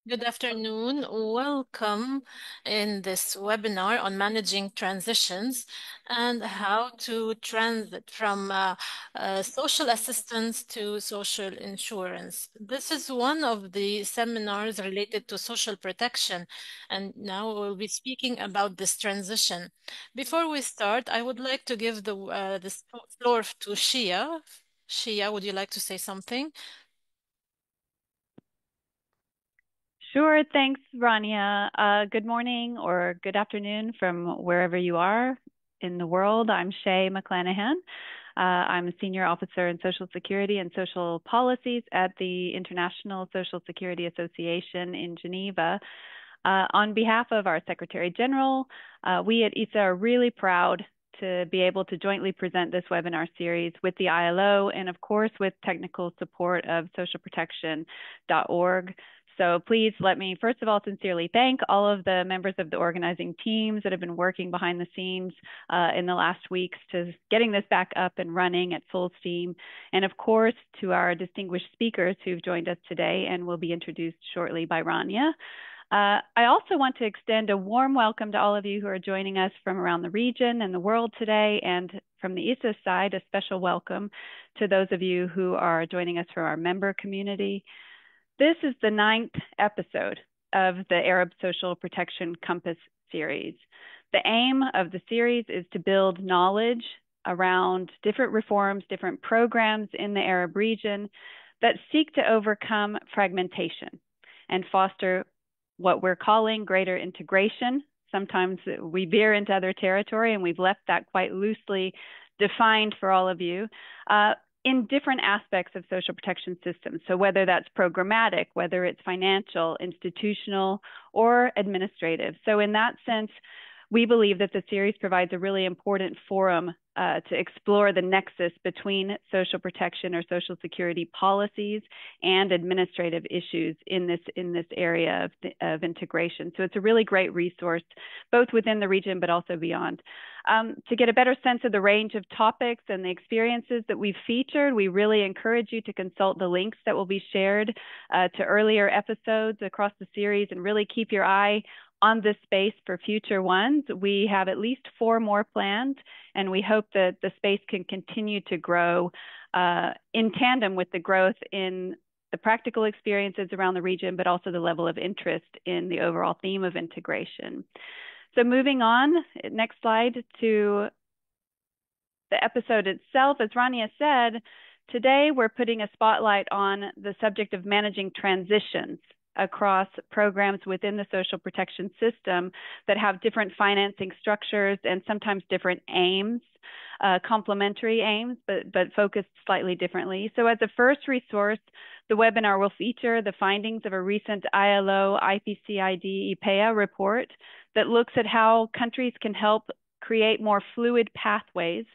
Good afternoon. Welcome in this webinar on managing transitions and how to transit from social assistance to social insurance. This is one of the seminars related to social protection, and now we'll be speaking about this transition. Before we start, I would like to give the floor to Shia. Shia, would you like to say something? Sure. Thanks, Rania. Good morning or good afternoon from wherever you are in the world. I'm Shay McClanahan. I'm a senior officer in Social Security and Social Policies at the International Social Security Association in Geneva. On behalf of our Secretary General, we at ISA are really proud to be able to jointly present this webinar series with the ILO and, of course, with technical support of socialprotection.org. So please let me, first of all, sincerely thank all of the members of the organizing teams that have been working behind the scenes in the last weeks to getting this back up and running at full steam. And of course, to our distinguished speakers who've joined us today and will be introduced shortly by Rania. I also want to extend a warm welcome to all of you who are joining us from around the region and the world today, and from the ISA side, a special welcome to those of you who are joining us from our member community. This is the 9th episode of the Arab Social Protection Compass series. The aim of the series is to build knowledge around different reforms, different programs in the Arab region that seek to overcome fragmentation and foster what we're calling greater integration. Sometimes we veer into other territory, and we've left that quite loosely defined for all of you. In different aspects of social protection systems. So whether that's programmatic, whether it's financial, institutional, or administrative. So in that sense, we believe that the series provides a really important forum to explore the nexus between social protection or social security policies and administrative issues in this area of integration. So it's a really great resource, both within the region but also beyond. To get a better sense of the range of topics and the experiences that we've featured, we really encourage you to consult the links that will be shared to earlier episodes across the series, and really keep your eye on this space for future ones. We have at least 4 more planned, and we hope that the space can continue to grow in tandem with the growth in the practical experiences around the region, but also the level of interest in the overall theme of integration. So moving on, next slide, to the episode itself. As Rania said, today we're putting a spotlight on the subject of managing transitions across programs within the social protection system that have different financing structures and sometimes different aims, complementary aims, but focused slightly differently. So as a first resource, the webinar will feature the findings of a recent ILO IPCID-IPEA report that looks at how countries can help create more fluid pathways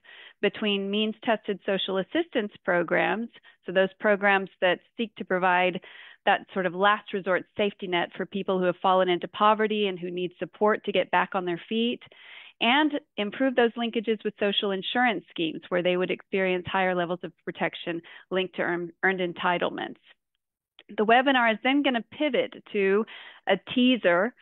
between means-tested social assistance programs, so those programs that seek to provide that sort of last resort safety net for people who have fallen into poverty and who need support to get back on their feet, and improve those linkages with social insurance schemes where they would experience higher levels of protection linked to earned entitlements. The webinar is then going to pivot to a teaser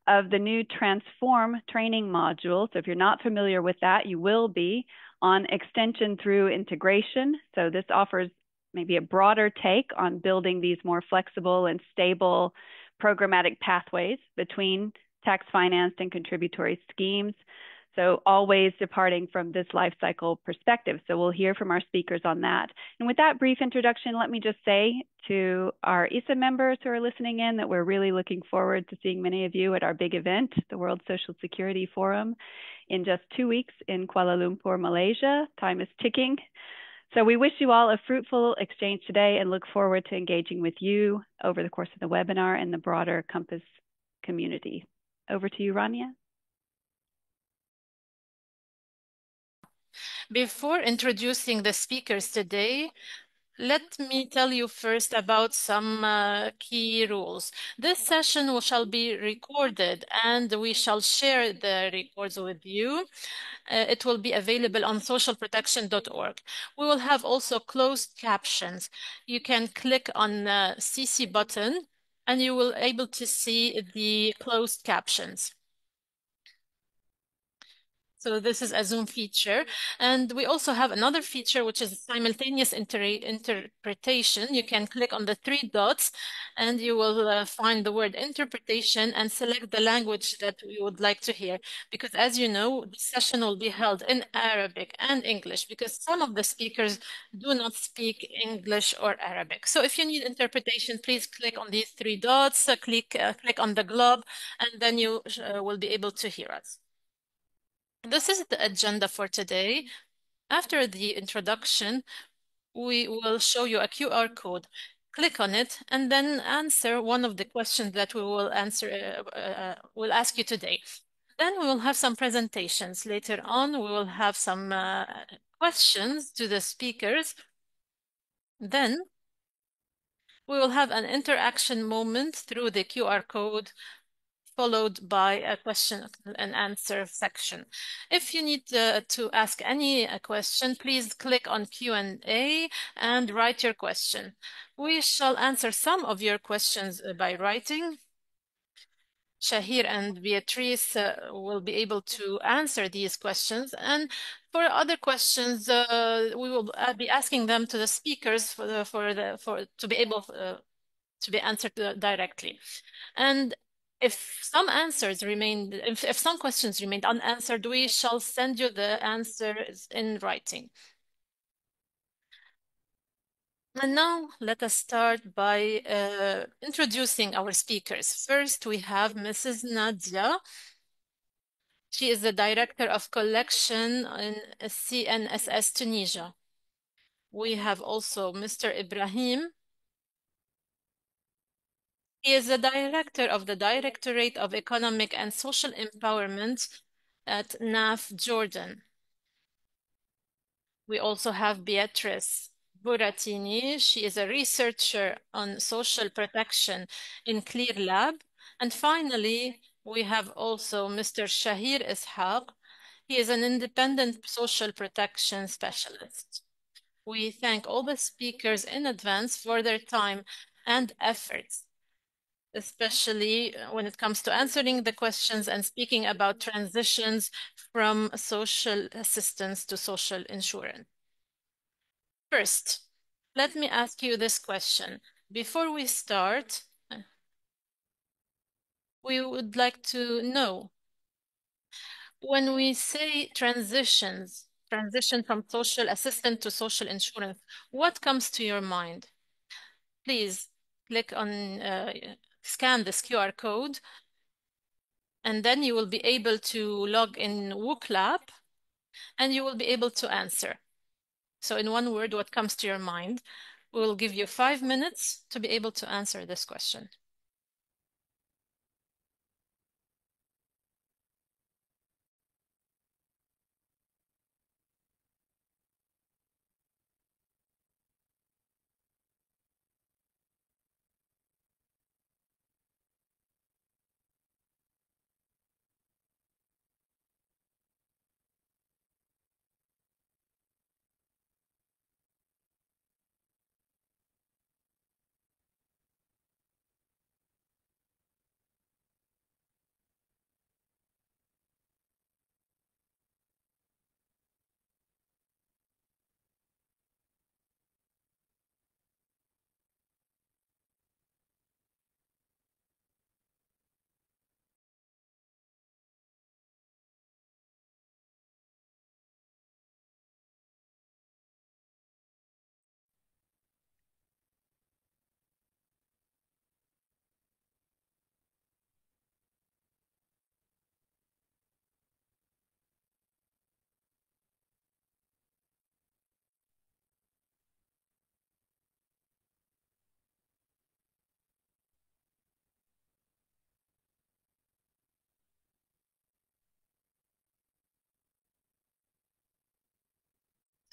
of the new Transform training module. So if you're not familiar with that, you will be, on extension through integration. So this offers maybe a broader take on building these more flexible and stable programmatic pathways between tax financed and contributory schemes. So always departing from this life cycle perspective. So we'll hear from our speakers on that. And with that brief introduction, let me just say to our ISA members who are listening in that we're really looking forward to seeing many of you at our big event, the World Social Security Forum, in just 2 weeks in Kuala Lumpur, Malaysia. Time is ticking. So we wish you all a fruitful exchange today and look forward to engaging with you over the course of the webinar and the broader Compass community. Over to you, Rania. Before introducing the speakers today, let me tell you first about some key rules. This session shall be recorded and we shall share the records with you. It will be available on socialprotection.org. We will have also closed captions. You can click on the CC button and you will able to see the closed captions. So this is a Zoom feature. And we also have another feature, which is simultaneous interpretation. You can click on the three dots and you will find the word interpretation and select the language that we would like to hear. Because as you know, this session will be held in Arabic and English because some of the speakers do not speak English or Arabic. So if you need interpretation, please click on these three dots, click on the globe, and then you will be able to hear us. This is the agenda for today. After the introduction, we will show you a QR code. Click on it and then answer one of the questions that we will will ask you today. Then we will have some presentations. Later on, we will have some questions to the speakers. Then we will have an interaction moment through the QR code followed by a question and answer section. If you need to ask any question, please click on Q&A and write your question. We shall answer some of your questions by writing. Shahir and Beatrice will be able to answer these questions. And for other questions, we will be asking them to the speakers to be able to be answered directly. And if some if some questions remained unanswered, we shall send you the answers in writing. And now let us start by introducing our speakers. First, we have Mrs. Nadia. She is the Director of Collection in CNSS Tunisia. We have also Mr. Ibrahim. He is the Director of the Directorate of Economic and Social Empowerment at NAF Jordan. We also have Beatrice Buratini. She is a researcher on social protection in Clear Lab. And finally, we have also Mr. Shahir Ishaq. He is an independent social protection specialist. We thank all the speakers in advance for their time and efforts, especially when it comes to answering the questions and speaking about transitions from social assistance to social insurance. First, let me ask you this question. Before we start, we would like to know, when we say transition from social assistance to social insurance, what comes to your mind? Please click on, scan this QR code, and then you will be able to log in WooClap, and you will be able to answer. So in one word, what comes to your mind? We will give you 5 minutes to be able to answer this question.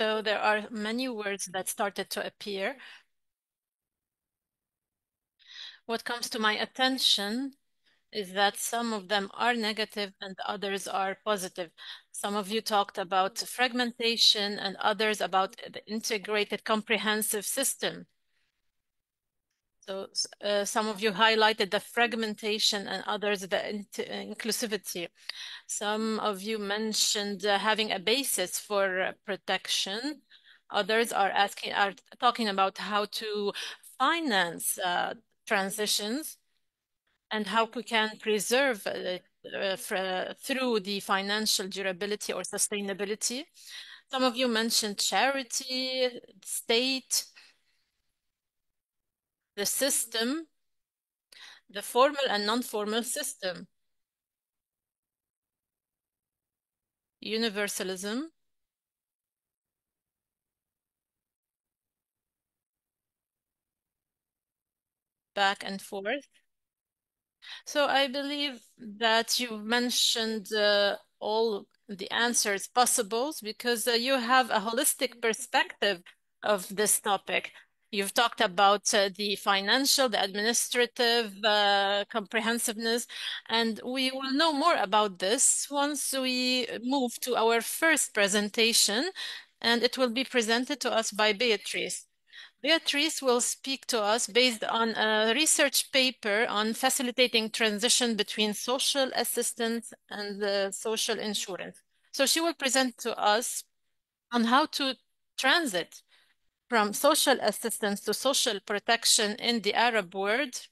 So there are many words that started to appear. What comes to my attention is that some of them are negative and others are positive. Some of you talked about fragmentation and others about the integrated comprehensive system. So some of you highlighted the fragmentation and others the inclusivity. Some of you mentioned having a basis for protection. Others are talking about how to finance transitions and how we can preserve through the financial durability or sustainability. Some of you mentioned charity, state, the system, the formal and non-formal system, universalism, back and forth. So I believe that you've mentioned all the answers possible because you have a holistic perspective of this topic. You've talked about the financial, the administrative comprehensiveness, and we will know more about this once we move to our first presentation, and it will be presented to us by Beatrice. Beatrice will speak to us based on a research paper on facilitating transition between social assistance and social insurance. So she will present to us on how to transit from social assistance to social protection in the Arab world.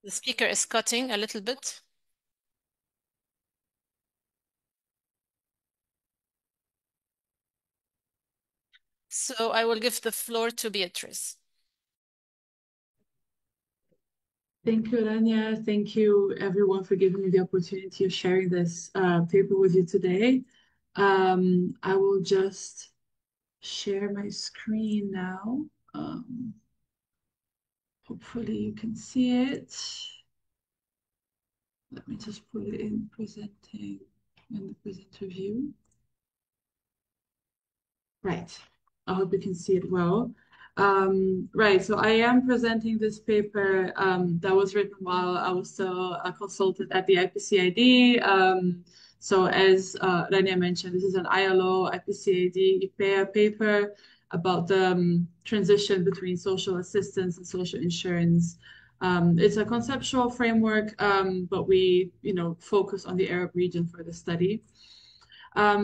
The speaker is cutting a little bit. So I will give the floor to Beatrice. Thank you, Rania. Thank you, everyone, for giving me the opportunity of sharing this paper with you today. I will just share my screen now. Hopefully you can see it. Let me just put it in presenting in the presenter view. Right. I hope you can see it well. Right, so I am presenting this paper that was written while I was still a consultant at the IPCid. So as Rania mentioned, this is an ILO IPCid-IPEA paper about the transition between social assistance and social insurance. It's a conceptual framework, but we, focus on the Arab region for the study.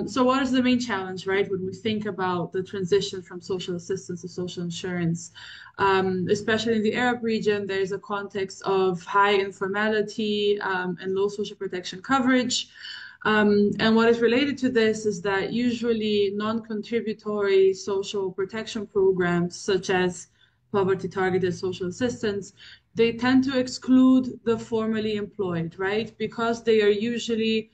So what is the main challenge, right, when we think about the transition from social assistance to social insurance? Especially in the Arab region, there's a context of high informality and low social protection coverage. And what is related to this is that usually non-contributory social protection programs, such as poverty-targeted social assistance, they tend to exclude the formally employed, right? Because they are usually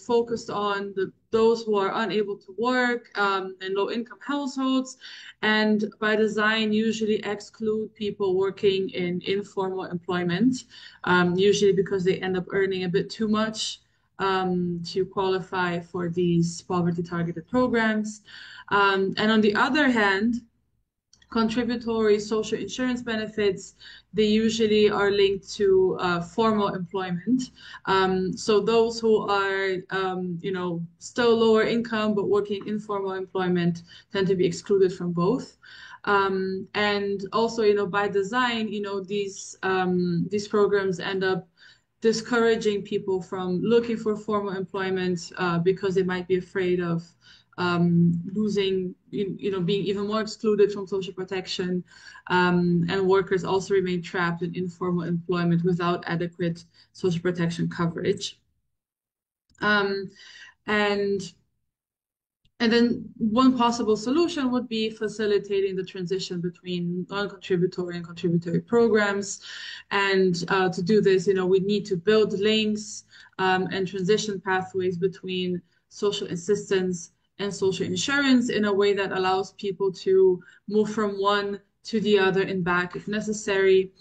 focused on those who are unable to work and low-income households, and by design usually exclude people working in informal employment, usually because they end up earning a bit too much to qualify for these poverty-targeted programs. And on the other hand, contributory social insurance benefits, they usually are linked to formal employment. So those who are, still lower income but working informal employment tend to be excluded from both. And also, by design, these programs end up discouraging people from looking for formal employment because they might be afraid of losing, being even more excluded from social protection. And workers also remain trapped in informal employment without adequate social protection coverage. Um, and and then one possible solution would be facilitating the transition between non-contributory and contributory programs. And to do this, we need to build links and transition pathways between social assistance and social insurance in a way that allows people to move from one to the other and back if necessary.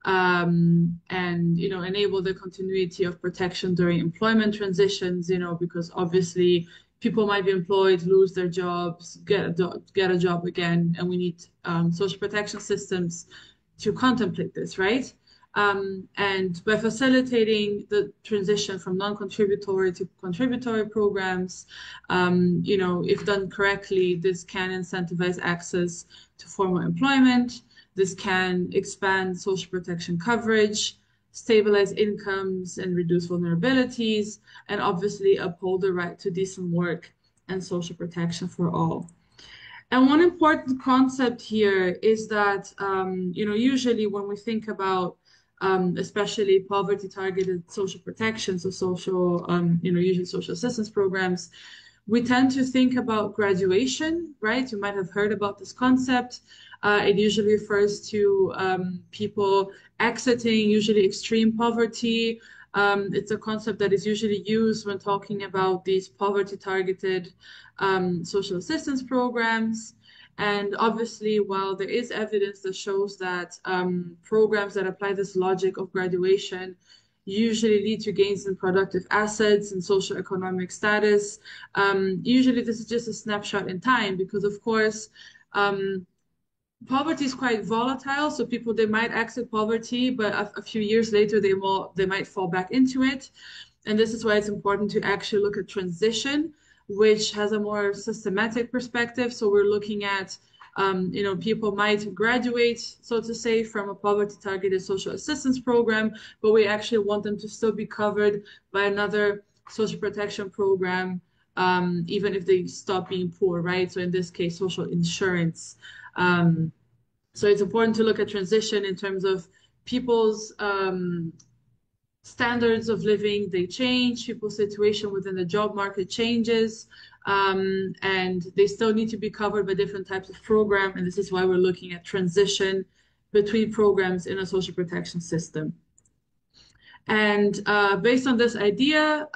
And enable the continuity of protection during employment transitions, because obviously people might be employed, lose their jobs, get a job again, and we need social protection systems to contemplate this, right? And by facilitating the transition from non-contributory to contributory programs, if done correctly, this can incentivize access to formal employment, This can expand social protection coverage, stabilize incomes and reduce vulnerabilities, and obviously uphold the right to decent work and social protection for all. And one important concept here is that, usually when we think about, especially poverty-targeted social protection, so social, usually social assistance programs, we tend to think about graduation, right? You might have heard about this concept. It usually refers to people exiting usually extreme poverty. It's a concept that is usually used when talking about these poverty-targeted social assistance programs. And obviously, while there is evidence that shows that programs that apply this logic of graduation usually lead to gains in productive assets and social economic status, usually this is just a snapshot in time because, of course, um, poverty is quite volatile. So people, they might exit poverty, but a few years later, they might fall back into it. And this is why it's important to actually look at transition, which has a more systematic perspective. So we're looking at, people might graduate, so to say, from a poverty-targeted social assistance program, but we actually want them to still be covered by another social protection program, even if they stop being poor, right? So in this case, social insurance. Um, so it's important to look at transition in terms of people's standards of living, they change, people's situation within the job market changes, and they still need to be covered by different types of program. And this is why we're looking at transition between programs in a social protection system. And based on this idea,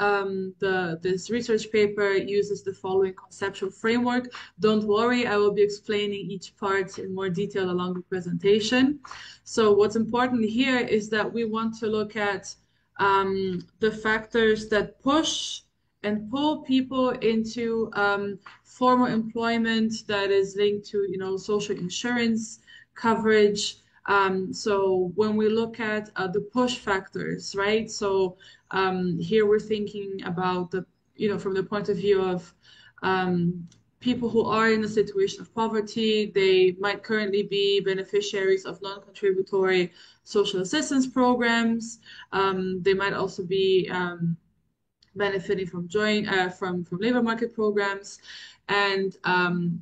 this research paper uses the following conceptual framework. Don't worry, I will be explaining each part in more detail along the presentation. So what's important here is that we want to look at the factors that push and pull people into formal employment that is linked to, social insurance coverage. So when we look at the push factors, right? So here we're thinking about from the point of view of people who are in a situation of poverty, they might currently be beneficiaries of non-contributory social assistance programs. They might also be benefiting from labor market programs, and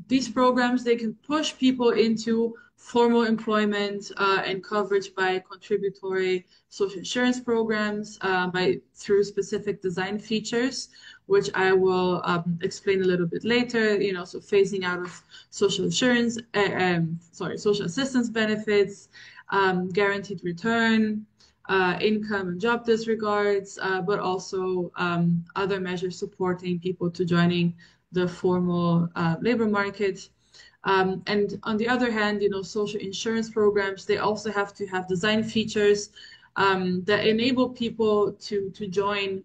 these programs, they can push people into formal employment and coverage by contributory social insurance programs through specific design features, which I will explain a little bit later. So phasing out of social insurance, social assistance benefits, guaranteed return, income and job disregards, but also other measures supporting people to joining the formal labor market. And on the other hand, social insurance programs, they also have to have design features that enable people to join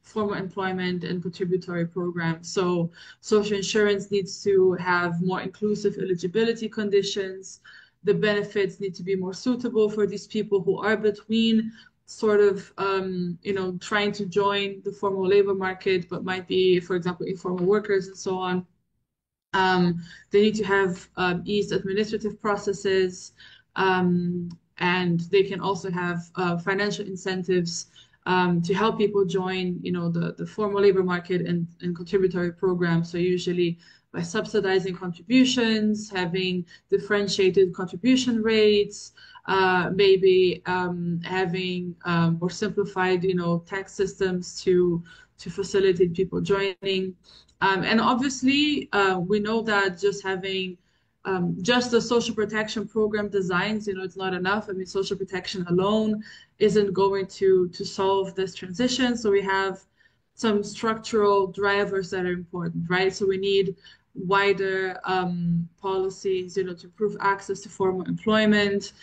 formal employment and contributory programs. So social insurance needs to have more inclusive eligibility conditions. The benefits need to be more suitable for these people who are between sort of, trying to join the formal labor market, but might be, for example, informal workers and so on. They need to have eased administrative processes, and they can also have financial incentives to help people join, the formal labor market and contributory programs. So usually by subsidizing contributions, having differentiated contribution rates, maybe having more simplified, tax systems to facilitate people joining. And obviously, we know that just having just the social protection program designs, it's not enough. I mean, social protection alone isn't going to solve this transition. So we have some structural drivers that are important, right? So we need wider policies, to improve access to formal employment.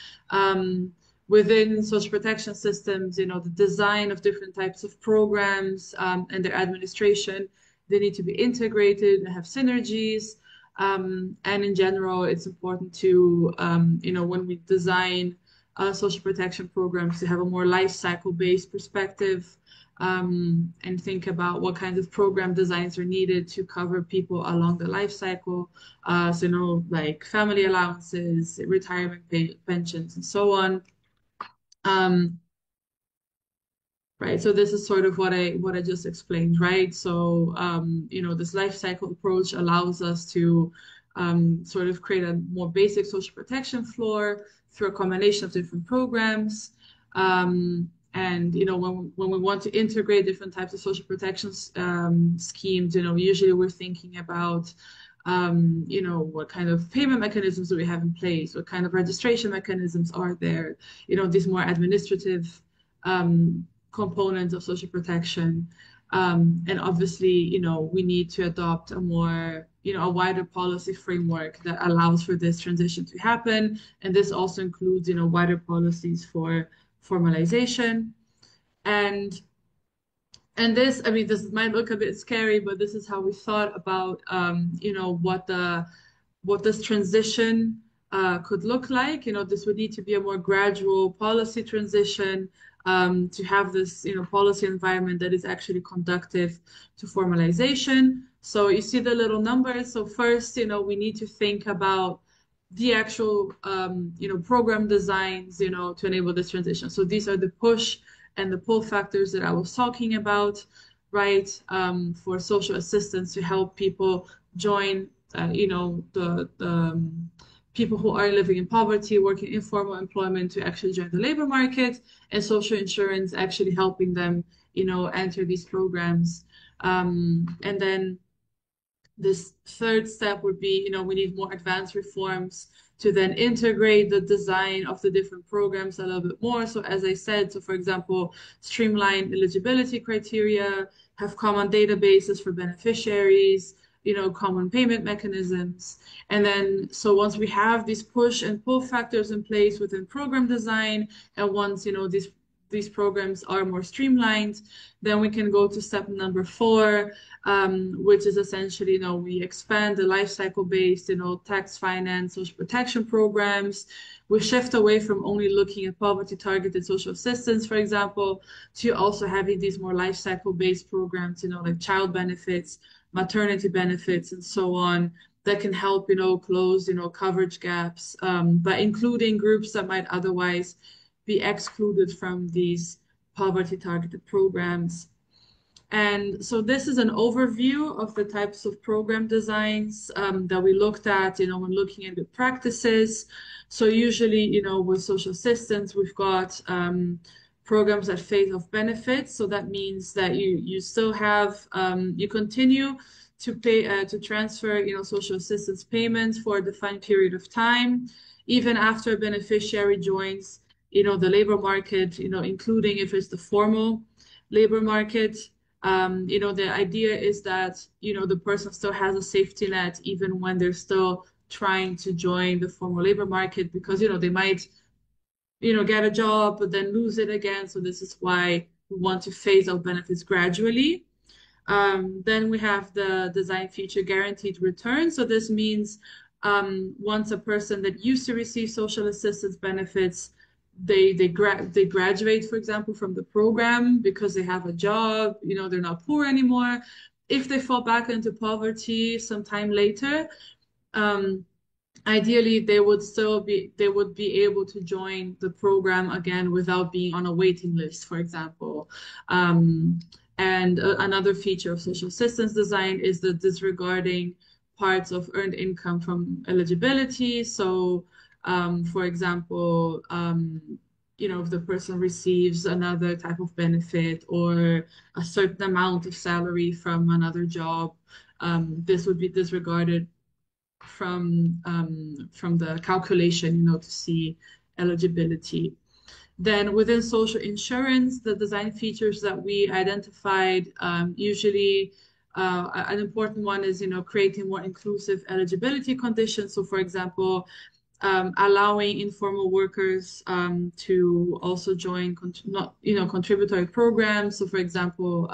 Within social protection systems, the design of different types of programs and their administration, they need to be integrated and have synergies. And in general, it's important to, when we design social protection programs, to have a more life cycle based perspective. and think about what kinds of program designs are needed to cover people along the life cycle. So, like family allowances, retirement pensions, and so on. Um, Right. So this is sort of what I just explained, right? So this life cycle approach allows us to sort of create a more basic social protection floor through a combination of different programs. And when we want to integrate different types of social protection schemes, usually we're thinking about what kind of payment mechanisms do we have in place? What kind of registration mechanisms are there? These more administrative components of social protection. And obviously, we need to adopt a more, a wider policy framework that allows for this transition to happen. And this also includes, wider policies for formalization. And this, I mean, this might look a bit scary, but this is how we thought about, what this transition could look like. This would need to be a more gradual policy transition to have this, policy environment that is actually conducive to formalization. So you see the little numbers. So first, we need to think about the actual, program designs, to enable this transition. So these are the push and the pull factors that I was talking about, right? For social assistance to help people join the people who are living in poverty, working informal employment to actually join the labor market, and social insurance actually helping them, enter these programs. And then this third step would be, we need more advanced reforms to then integrate the design of the different programs a little bit more. So as I said, so for example, streamline eligibility criteria, have common databases for beneficiaries, common payment mechanisms. And then, so once we have these push and pull factors in place within program design, and once, these programs are more streamlined, then we can go to step number 4, which is essentially, we expand the life cycle based, tax finance, social protection programs. We shift away from only looking at poverty targeted social assistance, for example, to also having these more life cycle based programs, like child benefits, maternity benefits, and so on, that can help, close, coverage gaps, by including groups that might otherwise be excluded from these poverty targeted programs. And so this is an overview of the types of program designs that we looked at, when looking at the practices. So usually, with social assistance, we've got programs at phase of benefits. So that means that you still have, you continue to pay, to transfer, social assistance payments for a defined period of time, even after a beneficiary joins, the labor market, including if it's the formal labor market. The idea is that, the person still has a safety net even when they're still trying to join the formal labor market because, they might, get a job, but then lose it again. So this is why we want to phase out benefits gradually. Then we have the design feature guaranteed return. So this means once a person that used to receive social assistance benefits, they graduate, for example, from the program because they have a job, they're not poor anymore. If they fall back into poverty sometime later, um, ideally they would be able to join the program again without being on a waiting list, for example. And another feature of social assistance design is the disregarding parts of earned income from eligibility. So, for example, if the person receives another type of benefit or a certain amount of salary from another job, this would be disregarded from the calculation, to see eligibility. Then within social insurance, the design features that we identified, usually an important one is, creating more inclusive eligibility conditions. So for example, allowing informal workers to also join contributory programs. So for example,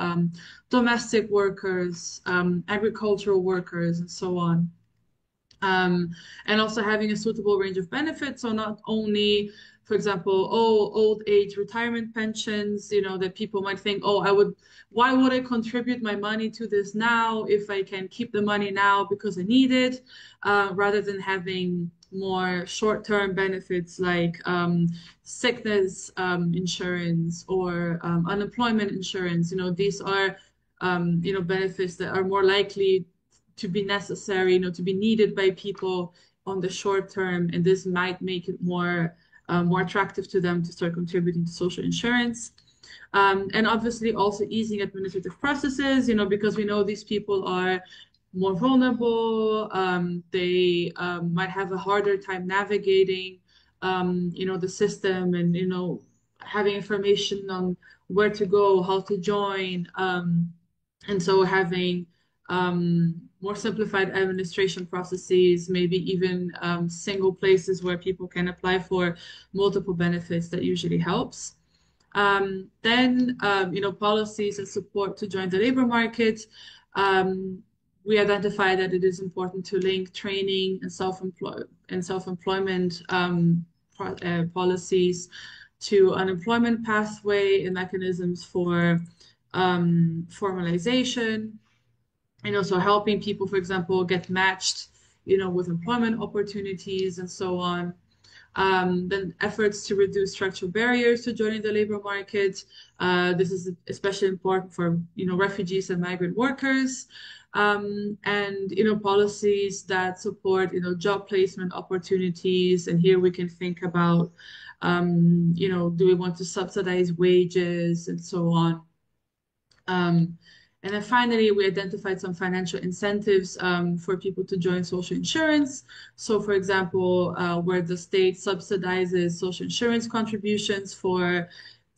domestic workers, agricultural workers, and so on. And also having a suitable range of benefits. So not only for example, old age retirement pensions, you know, that people might think, oh, why would I contribute my money to this now if I can keep the money now because I need it, rather than having more short-term benefits like sickness insurance or unemployment insurance. You know, these are you know, benefits that are more likely to be necessary, you know, to be needed by people on the short term, and this might make it more attractive to them to start contributing to social insurance. And obviously also easing administrative processes, you know, because we know these people are more vulnerable. They might have a harder time navigating, you know, the system, and, you know, having information on where to go, how to join. And so having more simplified administration processes, maybe even single places where people can apply for multiple benefits, that usually helps. Then, you know, policies and support to join the labor market. We identify that it is important to link training and self-employment policies to unemployment pathway and mechanisms for formalization, and also helping people, for example, get matched, you know, with employment opportunities and so on. Then efforts to reduce structural barriers to joining the labor market. This is especially important for, you know, refugees and migrant workers. And, you know, policies that support, you know, job placement opportunities. And here we can think about, you know, do we want to subsidize wages and so on. And then finally, we identified some financial incentives for people to join social insurance. So, for example, where the state subsidizes social insurance contributions for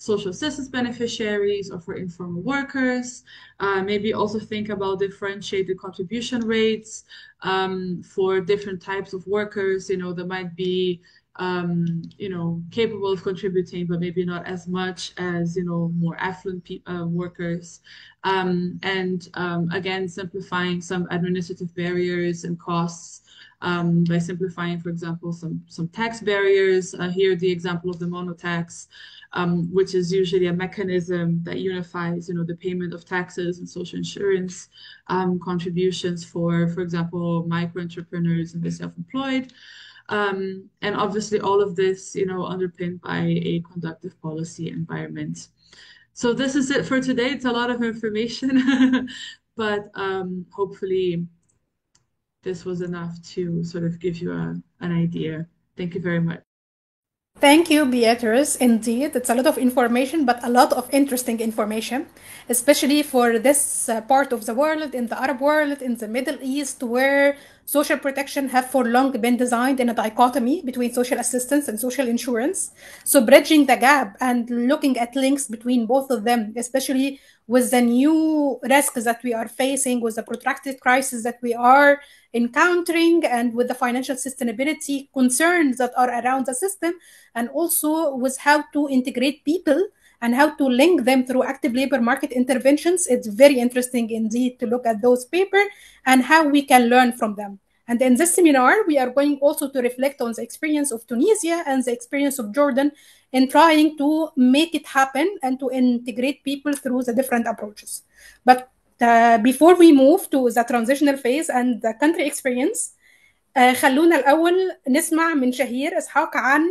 social assistance beneficiaries or for informal workers. Maybe also think about differentiated contribution rates for different types of workers. You know, there might be you know, capable of contributing, but maybe not as much as, you know, more affluent workers. And again, simplifying some administrative barriers and costs by simplifying, for example, some tax barriers. Here, the example of the monotax, which is usually a mechanism that unifies, you know, the payment of taxes and social insurance contributions for example, micro entrepreneurs and the self-employed. And obviously all of this, you know, underpinned by a conductive policy environment. So this is it for today. It's a lot of information, but hopefully this was enough to sort of give you an idea. Thank you very much. Thank you, Beatrice. Indeed, it's a lot of information, but a lot of interesting information, especially for this part of the world, in the Arab world, in the Middle East, where social protection have for long been designed in a dichotomy between social assistance and social insurance. So bridging the gap and looking at links between both of them, especially with the new risks that we are facing, with the protracted crisis that we are encountering, and with the financial sustainability concerns that are around the system, and also with how to integrate people and how to link them through active labor market interventions. It's very interesting indeed to look at those papers and how we can learn from them. And in this seminar, we are going also to reflect on the experience of Tunisia and the experience of Jordan in trying to make it happen and to integrate people through the different approaches. But before we move to the transitional phase and the country experience, خلونا الأول نسمع من شهير إسحاق عن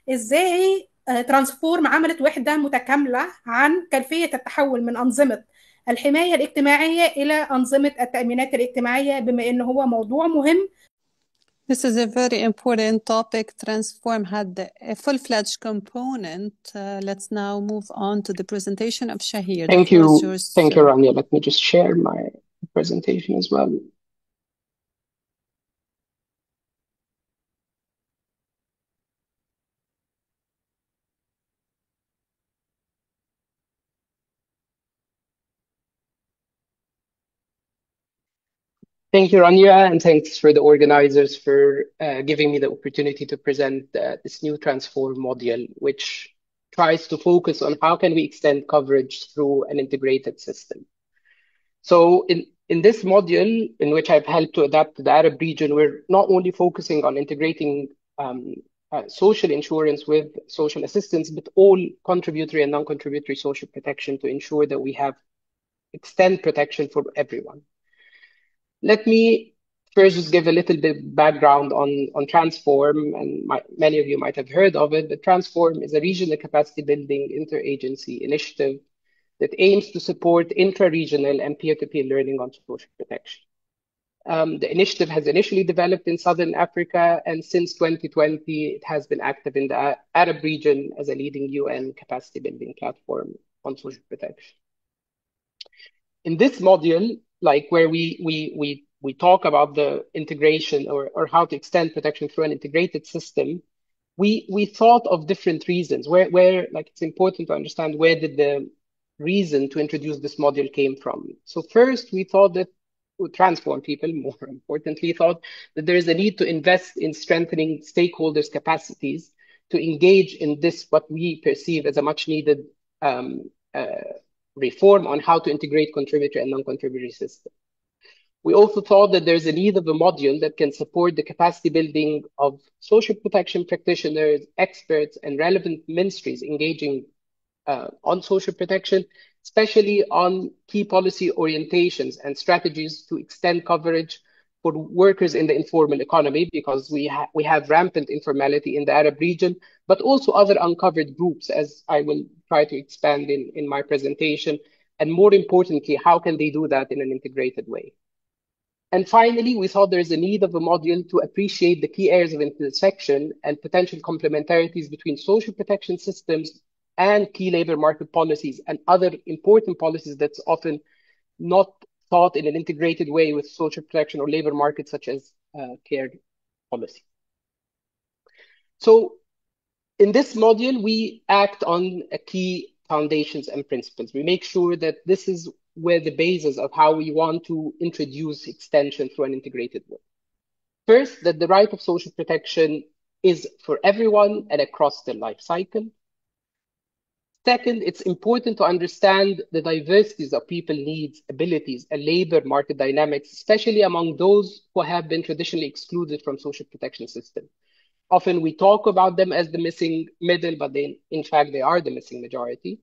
إزاي ترانسفورم عملت وحدة متكاملة عن كيفية التحول من أنظمة الحماية الاجتماعية إلى أنظمة التأمينات الاجتماعية، بما إنه هو موضوع مهم. This is a very important topic. Transform had a full-fledged component. Let's now move on to the presentation of Shahir. Thank you. Thank you, Rania. Let me just share my presentation as well. Thank you, Rania, and thanks for the organizers for giving me the opportunity to present this new Transform module, which tries to focus on how can we extend coverage through an integrated system. So in this module, in which I've helped to adapt to the Arab region, we're not only focusing on integrating social insurance with social assistance, but all contributory and non-contributory social protection to ensure that we have extend protection for everyone. Let me first just give a little bit background on Transform, and many of you might have heard of it, but Transform is a regional capacity building interagency initiative that aims to support intra-regional and peer-to-peer learning on social protection. The initiative has initially developed in Southern Africa, and since 2020, it has been active in the Arab region as a leading UN capacity building platform on social protection. In this module, like where we talk about the integration or how to extend protection through an integrated system, we thought of different reasons where like it's important to understand where did the reason to introduce this module came from. So first, we thought that Transform people, more importantly, thought that there is a need to invest in strengthening stakeholders' capacities to engage in this, what we perceive as a much needed reform on how to integrate contributory and non-contributory systems. We also thought that there's a need of a module that can support the capacity building of social protection practitioners, experts, and relevant ministries engaging on social protection, especially on key policy orientations and strategies to extend coverage for workers in the informal economy, because we have rampant informality in the Arab region, but also other uncovered groups, as I will try to expand in my presentation. And more importantly, how can they do that in an integrated way? And finally, we thought there's a need of a module to appreciate the key areas of intersection and potential complementarities between social protection systems and key labor market policies and other important policies that's often not thought in an integrated way with social protection or labor markets, such as care policy. So in this module, we act on a key foundations and principles. We make sure that this is where the basis of how we want to introduce extension through an integrated way. First, that the right of social protection is for everyone and across the life cycle. Second, it's important to understand the diversities of people needs, abilities, and labor market dynamics, especially among those who have been traditionally excluded from social protection system. Often we talk about them as the missing middle, but in fact, they are the missing majority.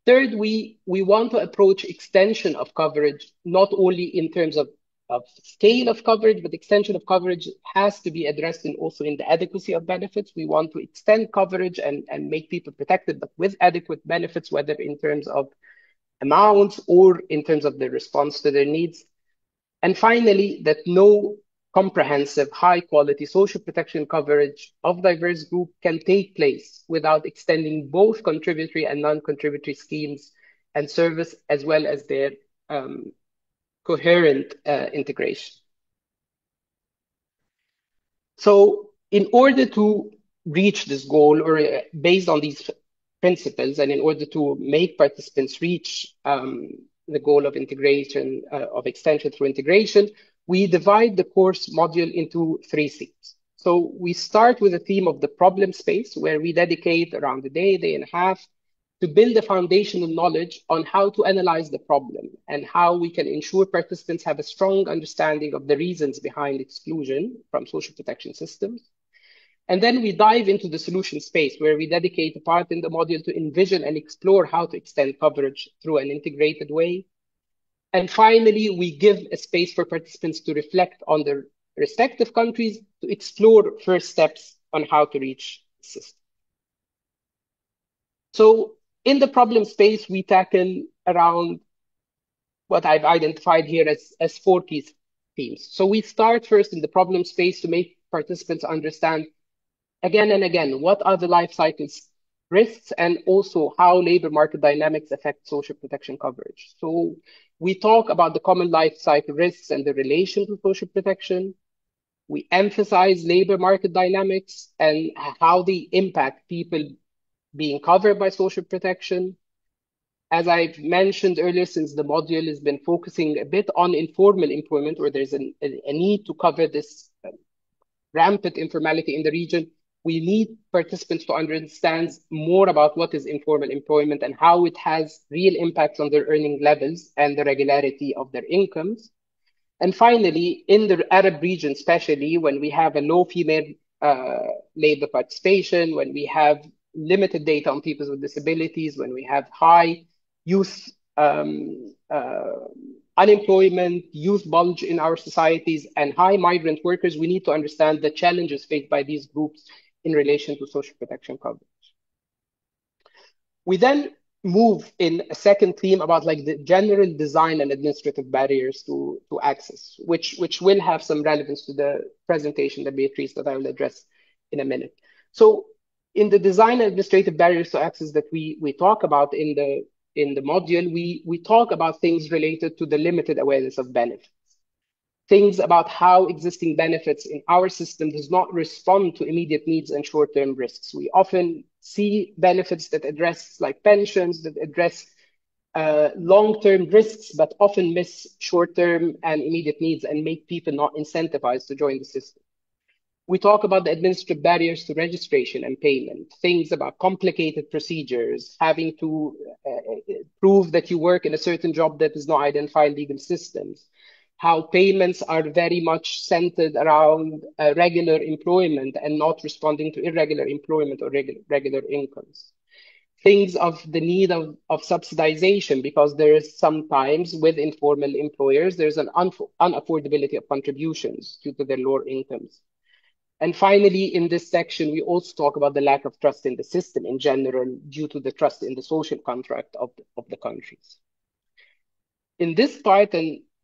Third, we want to approach extension of coverage, not only in terms of scale of coverage, but extension of coverage has to be addressed also in the adequacy of benefits. We want to extend coverage and make people protected, but with adequate benefits, whether in terms of amounts or in terms of the response to their needs. And finally, that no comprehensive, high-quality social protection coverage of diverse groups can take place without extending both contributory and non-contributory schemes and service, as well as their coherent integration. So in order to reach this goal, or based on these principles, and in order to make participants reach the goal of integration, of extension through integration, we divide the course module into 3 themes. So we start with a theme of the problem space, where we dedicate around a day and a half to build a foundational knowledge on how to analyze the problem and how we can ensure participants have a strong understanding of the reasons behind exclusion from social protection systems. And then we dive into the solution space, where we dedicate a part in the module to envision and explore how to extend coverage through an integrated way. And finally, we give a space for participants to reflect on their respective countries to explore first steps on how to reach the system. So in the problem space, we tackle around what I've identified here as 4 key themes. So we start first in the problem space to make participants understand again and again what are the life cycles risks and also how labor market dynamics affect social protection coverage. So we talk about the common life cycle risks and the relation to social protection. We emphasize labor market dynamics and how they impact people being covered by social protection. As I've mentioned earlier, since the module has been focusing a bit on informal employment, where there's a need to cover this rampant informality in the region, we need participants to understand more about what is informal employment and how it has real impacts on their earning levels and the regularity of their incomes. And finally, in the Arab region, especially when we have a low female labor participation, when we have limited data on people with disabilities, when we have high youth unemployment, youth bulge in our societies, and high migrant workers, we need to understand the challenges faced by these groups in relation to social protection coverage. We then move in a second theme about like the general design and administrative barriers to access, which will have some relevance to the presentation that Beatrice that I will address in a minute. So in the design and administrative barriers to access that we talk about in the module, we talk about things related to the limited awareness of benefits. Things about how existing benefits in our system does not respond to immediate needs and short-term risks. We often see benefits that address like pensions, that address long-term risks, but often miss short-term and immediate needs and make people not incentivized to join the system. We talk about the administrative barriers to registration and payment, things about complicated procedures, having to prove that you work in a certain job that does not identify legal systems, how payments are very much centered around regular employment and not responding to irregular employment or regular incomes. Things of the need of subsidization, because there is sometimes with informal employers, there's an unaffordability of contributions due to their lower incomes. And finally, in this section, we also talk about the lack of trust in the system in general due to the trust in the social contract of the countries. In this part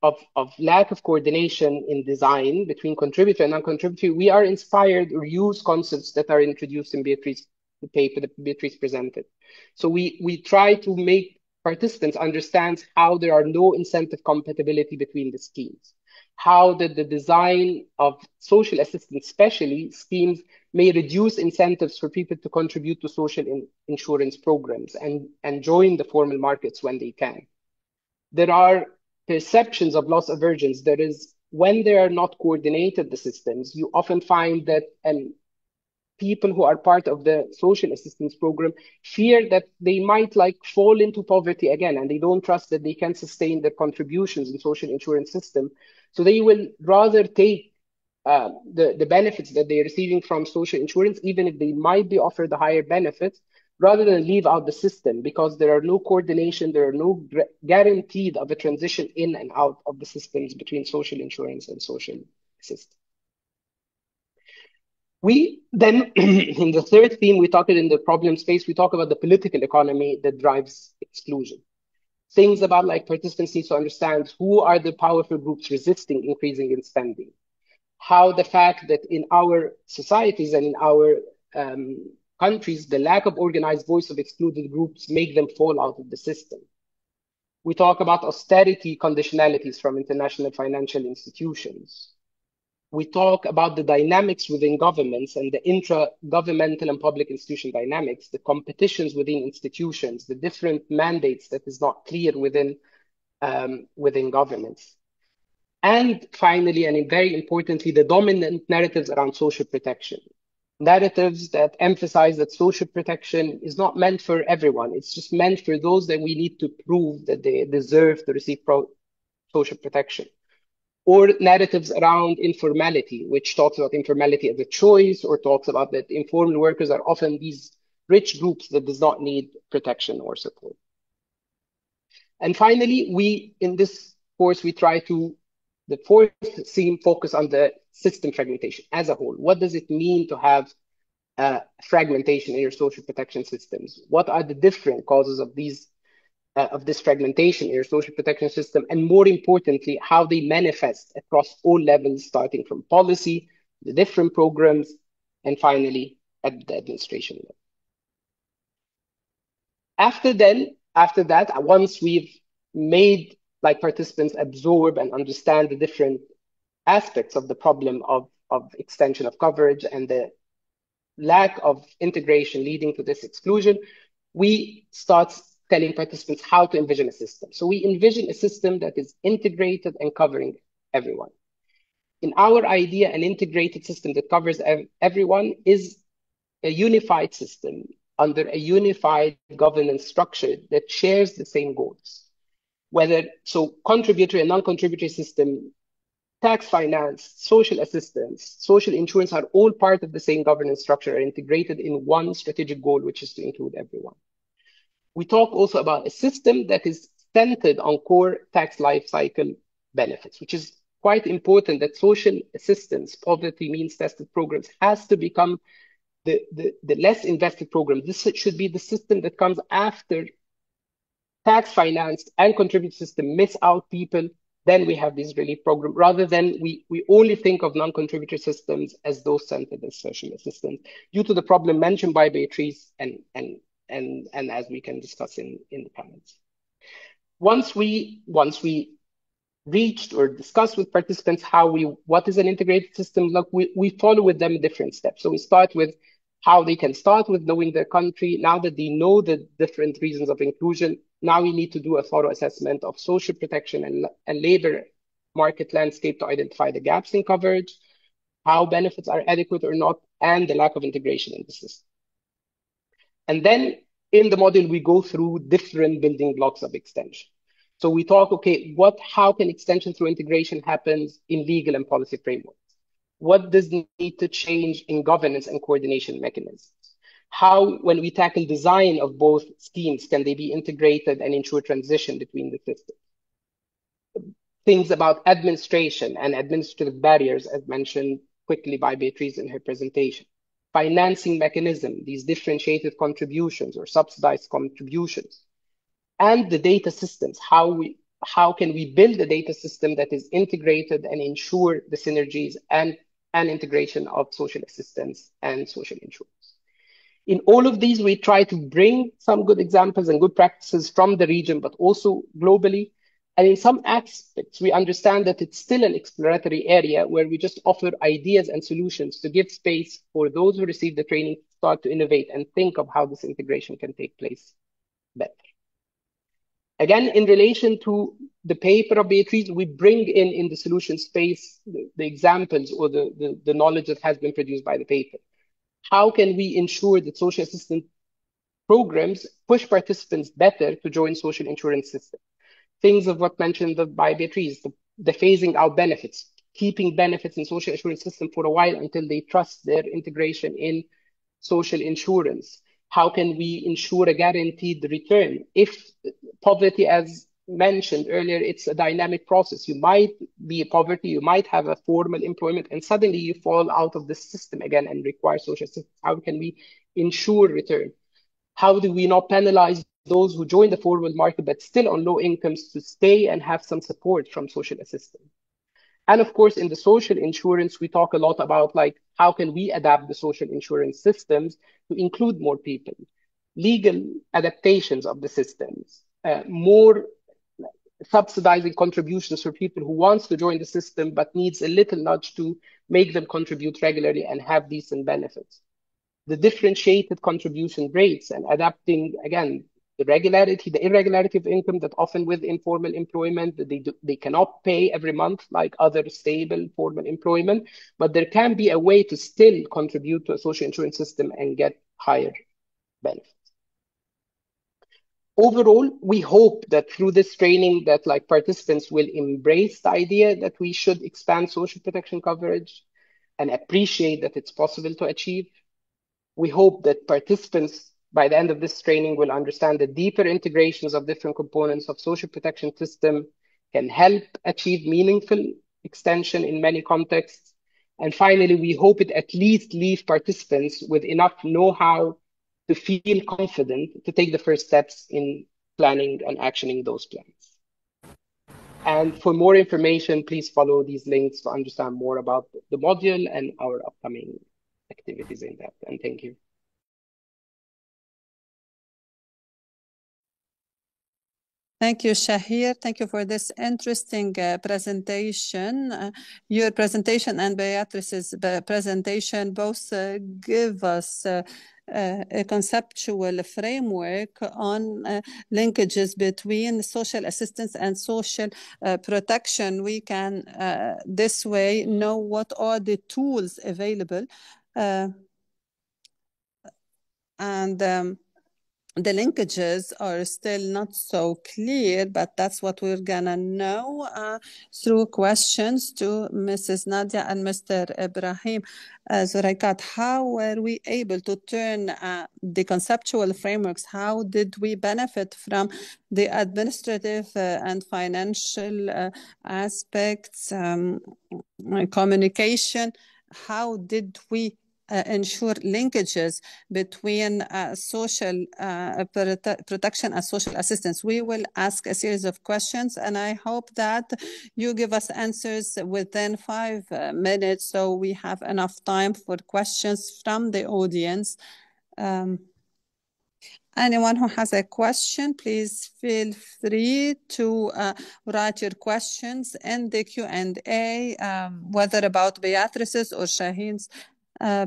of lack of coordination in design between contributory and non-contributory, we are inspired or use concepts that are introduced in the paper that Beatrice presented. So we try to make participants understand how there are no incentive compatibility between the schemes, how the design of social assistance, especially schemes, may reduce incentives for people to contribute to social insurance programs and join the formal markets when they can. There are perceptions of loss aversions. There is, when they are not coordinated, the systems, you often find that people who are part of the social assistance program fear that they might like fall into poverty again, and they don't trust that they can sustain their contributions in social insurance system. So they will rather take the benefits that they're receiving from social insurance, even if they might be offered the higher benefits, rather than leave out the system, because there are no coordination, there are no guaranteed of a transition in and out of the systems between social insurance and social assistance. We then, in the third theme, we talked in the problem space, we talk about the political economy that drives exclusion. Things about like participants need to understand who are the powerful groups resisting increasing in spending. How the fact that in our societies and in our countries, the lack of organized voice of excluded groups make them fall out of the system. We talk about austerity conditionalities from international financial institutions. We talk about the dynamics within governments and the intra-governmental and public institution dynamics, the competitions within institutions, the different mandates that is not clear within governments. And finally, and very importantly, the dominant narratives around social protection. Narratives that emphasize that social protection is not meant for everyone. It's just meant for those that we need to prove that they deserve to receive social protection. Or narratives around informality, which talks about informality as a choice, or talks about that informal workers are often these rich groups that does not need protection or support. And finally, in this course, we try to, the fourth theme, focus on the system fragmentation as a whole. What does it mean to have fragmentation in your social protection systems? What are the different causes of this fragmentation in your social protection system? And more importantly, how they manifest across all levels, starting from policy, the different programs, and finally at the administration level. After that, once we've made like participants absorb and understand the different aspects of the problem of extension of coverage and the lack of integration leading to this exclusion, we start telling participants how to envision a system. So we envision a system that is integrated and covering everyone. In our idea, an integrated system that covers everyone is a unified system under a unified governance structure that shares the same goals. So contributory and non-contributory system tax finance, social assistance, social insurance are all part of the same governance structure, are integrated in one strategic goal, which is to include everyone. We talk also about a system that is centered on core tax life cycle benefits, which is quite important, that social assistance, poverty means tested programs has to become the less invested program. This should be the system that comes after tax financed and contributory system miss out people. Then we have these relief program, rather than we only think of non-contributory systems as those centered as social assistance, due to the problem mentioned by Beatrice and as we can discuss in the comments. Once we reached or discussed with participants what is an integrated system, look, we follow with them different steps. So we start with how they can start with knowing their country. Now that they know the different reasons of inclusion, now we need to do a thorough assessment of social protection and labor market landscape to identify the gaps in coverage, how benefits are adequate or not, and the lack of integration in the system. And then in the module, we go through different building blocks of extension. So we talk, okay, how can extension through integration happen in legal and policy frameworks? What does need to change in governance and coordination mechanisms? How, when we tackle design of both schemes, can they be integrated and ensure transition between the systems? Things about administration and administrative barriers, as mentioned quickly by Beatrice in her presentation. Financing mechanism, these differentiated contributions or subsidized contributions. And the data systems, how can we build a data system that is integrated and ensure the synergies and integration of social assistance and social insurance. In all of these, we try to bring some good examples and good practices from the region, but also globally. And in some aspects, we understand that it's still an exploratory area where we just offer ideas and solutions to give space for those who receive the training to start to innovate and think of how this integration can take place better. Again, in relation to the paper of Beatrice, we bring in the solution space the examples or the knowledge that has been produced by the paper. How can we ensure that social assistance programs push participants better to join social insurance system? Things of what mentioned by Beatrice, the phasing out benefits, keeping benefits in social insurance system for a while until they trust their integration in social insurance. How can we ensure a guaranteed return? If poverty, as mentioned earlier, it's a dynamic process. You might be in poverty, you might have a formal employment, and suddenly you fall out of the system again and require social assistance. How can we ensure return? How do we not penalize those who join the formal market but still on low incomes to stay and have some support from social assistance? And of course, in the social insurance, we talk a lot about how can we adapt the social insurance systems to include more people, legal adaptations of the systems, more subsidizing contributions for people who wants to join the system but needs a little nudge to make them contribute regularly and have decent benefits. The differentiated contribution rates and adapting, again, the irregularity of income that often with informal employment, they cannot pay every month like other stable formal employment, but there can be a way to still contribute to a social insurance system and get higher benefits. Overall, we hope that through this training that participants will embrace the idea that we should expand social protection coverage and appreciate that it's possible to achieve. We hope that participants by the end of this training will understand the deeper integrations of different components of social protection system can help achieve meaningful extension in many contexts. And finally, we hope it at least leaves participants with enough know-how to feel confident to take the first steps in planning and actioning those plans. And for more information, please follow these links to understand more about the module and our upcoming activities in that. And thank you. Thank you, Shahir. Thank you for this interesting presentation. Your presentation and Beatrice's presentation both give us a conceptual framework on linkages between social assistance and social protection. We can this way know what are the tools available and the linkages are still not so clear, but that's what we're gonna know through questions to Mrs. Nadia and Mr. Ibrahim. Zuraikat, how were we able to turn the conceptual frameworks? How did we benefit from the administrative and financial aspects, communication? How did we ensure linkages between social protection and social assistance? We will ask a series of questions, and I hope that you give us answers within 5 minutes so we have enough time for questions from the audience. Anyone who has a question, please feel free to write your questions in the Q&A, whether about Beatrice's or Shaheen's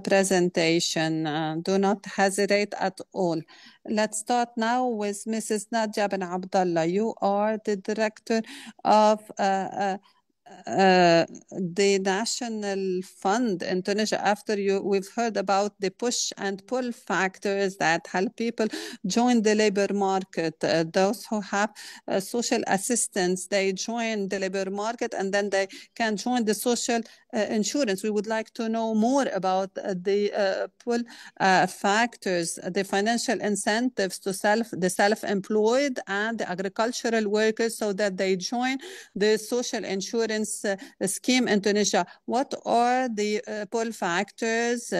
presentation. Do not hesitate at all. Let's start now with Mrs. Nadia bin Abdullah. You are the director of the National Fund in Tunisia. We've heard about the push and pull factors that help people join the labor market. Those who have social assistance, they join the labor market and then they can join the social insurance. We would like to know more about the pull factors, the financial incentives to the self-employed and the agricultural workers so that they join the social insurance scheme in Tunisia. What are the pull factors?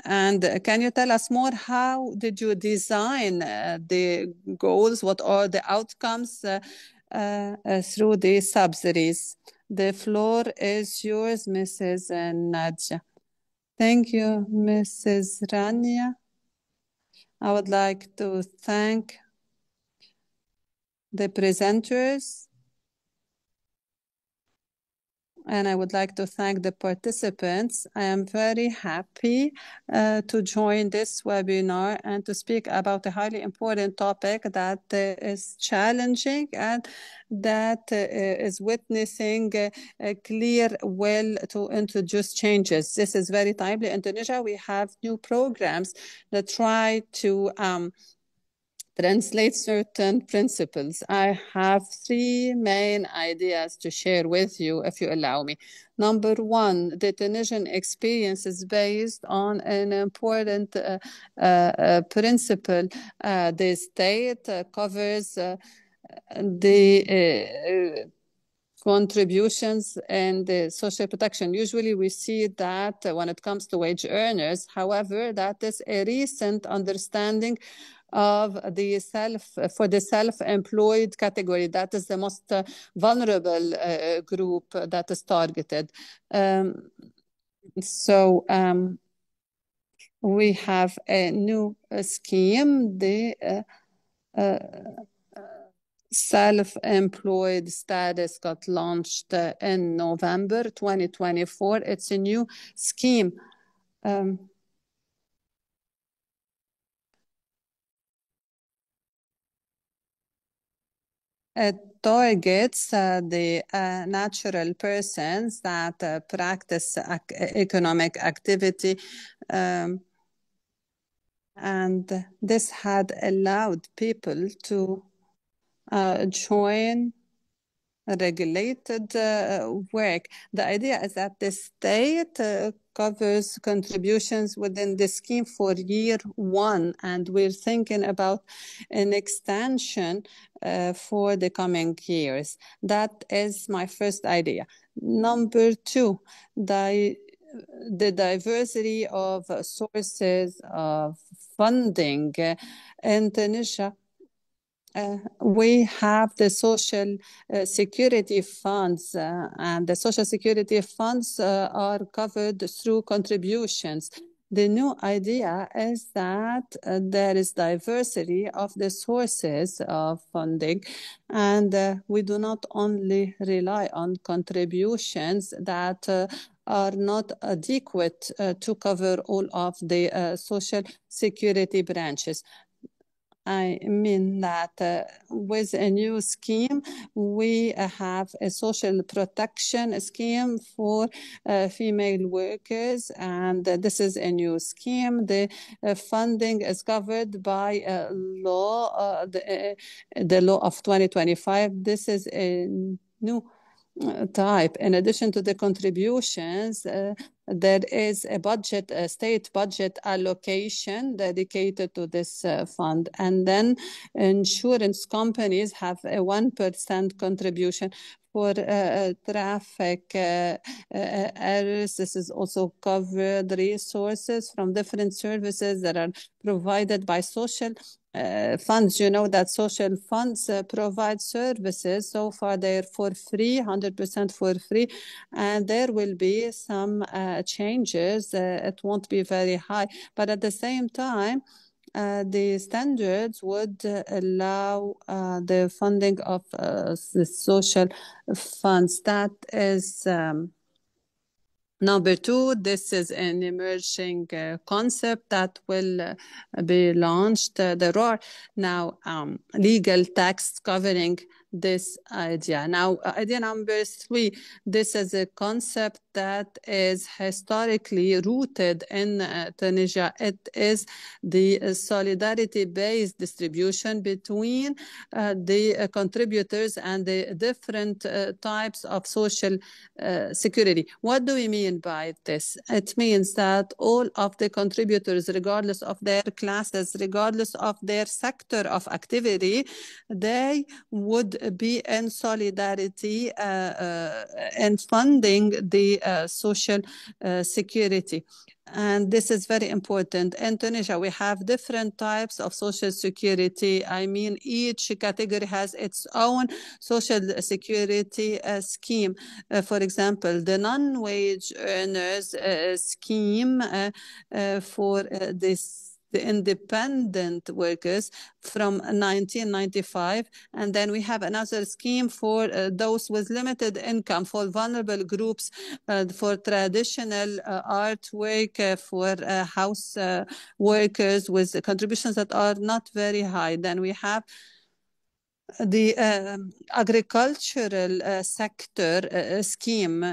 And can you tell us more? How did you design the goals? What are the outcomes through the subsidies? The floor is yours, Mrs. Nadia. Thank you, Mrs. Rania. I would like to thank the presenters, and I would like to thank the participants. I am very happy to join this webinar and to speak about a highly important topic that is challenging and that is witnessing a clear will to introduce changes. This is very timely. In Tunisia, we have new programs that try to translate certain principles. I have 3 main ideas to share with you, if you allow me. Number 1, the Tunisian experience is based on an important principle. The state covers the contributions and social protection. Usually we see that when it comes to wage earners. However, that is a recent understanding of the self-employed category. That is the most vulnerable group that is targeted. We have a new scheme, the self-employed status got launched in November 2024. It's a new scheme. It targets the natural persons that practice economic activity, and this had allowed people to join regulated work. The idea is that the state covers contributions within the scheme for year 1, and we're thinking about an extension for the coming years. That is my first idea. Number 2, the diversity of sources of funding in Tunisia. We have the social security funds, and the social security funds are covered through contributions. The new idea is that there is diversity of the sources of funding, and we do not only rely on contributions that are not adequate to cover all of the social security branches. I mean that with a new scheme, we have a social protection scheme for female workers, and this is a new scheme. The funding is covered by law, the law of 2025. This is a new type. In addition to the contributions, there is a budget, a state budget allocation dedicated to this fund. And then insurance companies have a 1% contribution for traffic errors. This is also covered resources from different services that are provided by social funds. You know that social funds provide services. So far, they're for free, 100% for free. And there will be some changes. It won't be very high. But at the same time, the standards would allow the funding of the social funds. That is number two. This is an emerging concept that will be launched. There are now legal texts covering this idea. Now, idea number three, this is a concept that is historically rooted in Tunisia. It is the solidarity-based distribution between the contributors and the different types of social security. What do we mean by this? It means that all of the contributors, regardless of their classes, regardless of their sector of activity, they would be in solidarity in funding the social security. And this is very important. In Tunisia, we have different types of social security. I mean, each category has its own social security scheme. For example, the non-wage earners scheme for the independent workers from 1995. And then we have another scheme for those with limited income, for vulnerable groups, for traditional artwork, for house workers with contributions that are not very high. Then we have the agricultural sector scheme.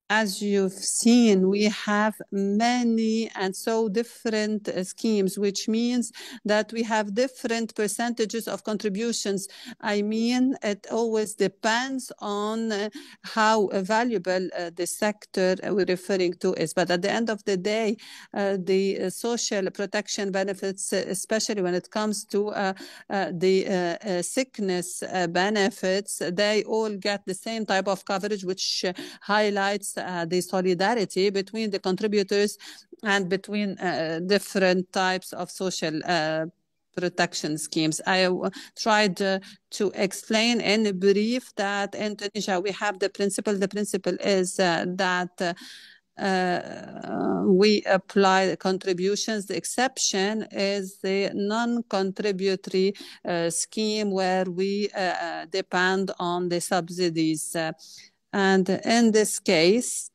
As you've seen, we have many and so different schemes, which means that we have different percentages of contributions. I mean, it always depends on how valuable the sector we're referring to is. But at the end of the day, the social protection benefits, especially when it comes to the sickness benefits, they all get the same type of coverage, which highlights the solidarity between the contributors and between different types of social protection schemes. I tried to explain in brief that in Tunisia we have the principle. The principle is that we apply contributions. The exception is the non-contributory scheme where we depend on the subsidies. And in this case,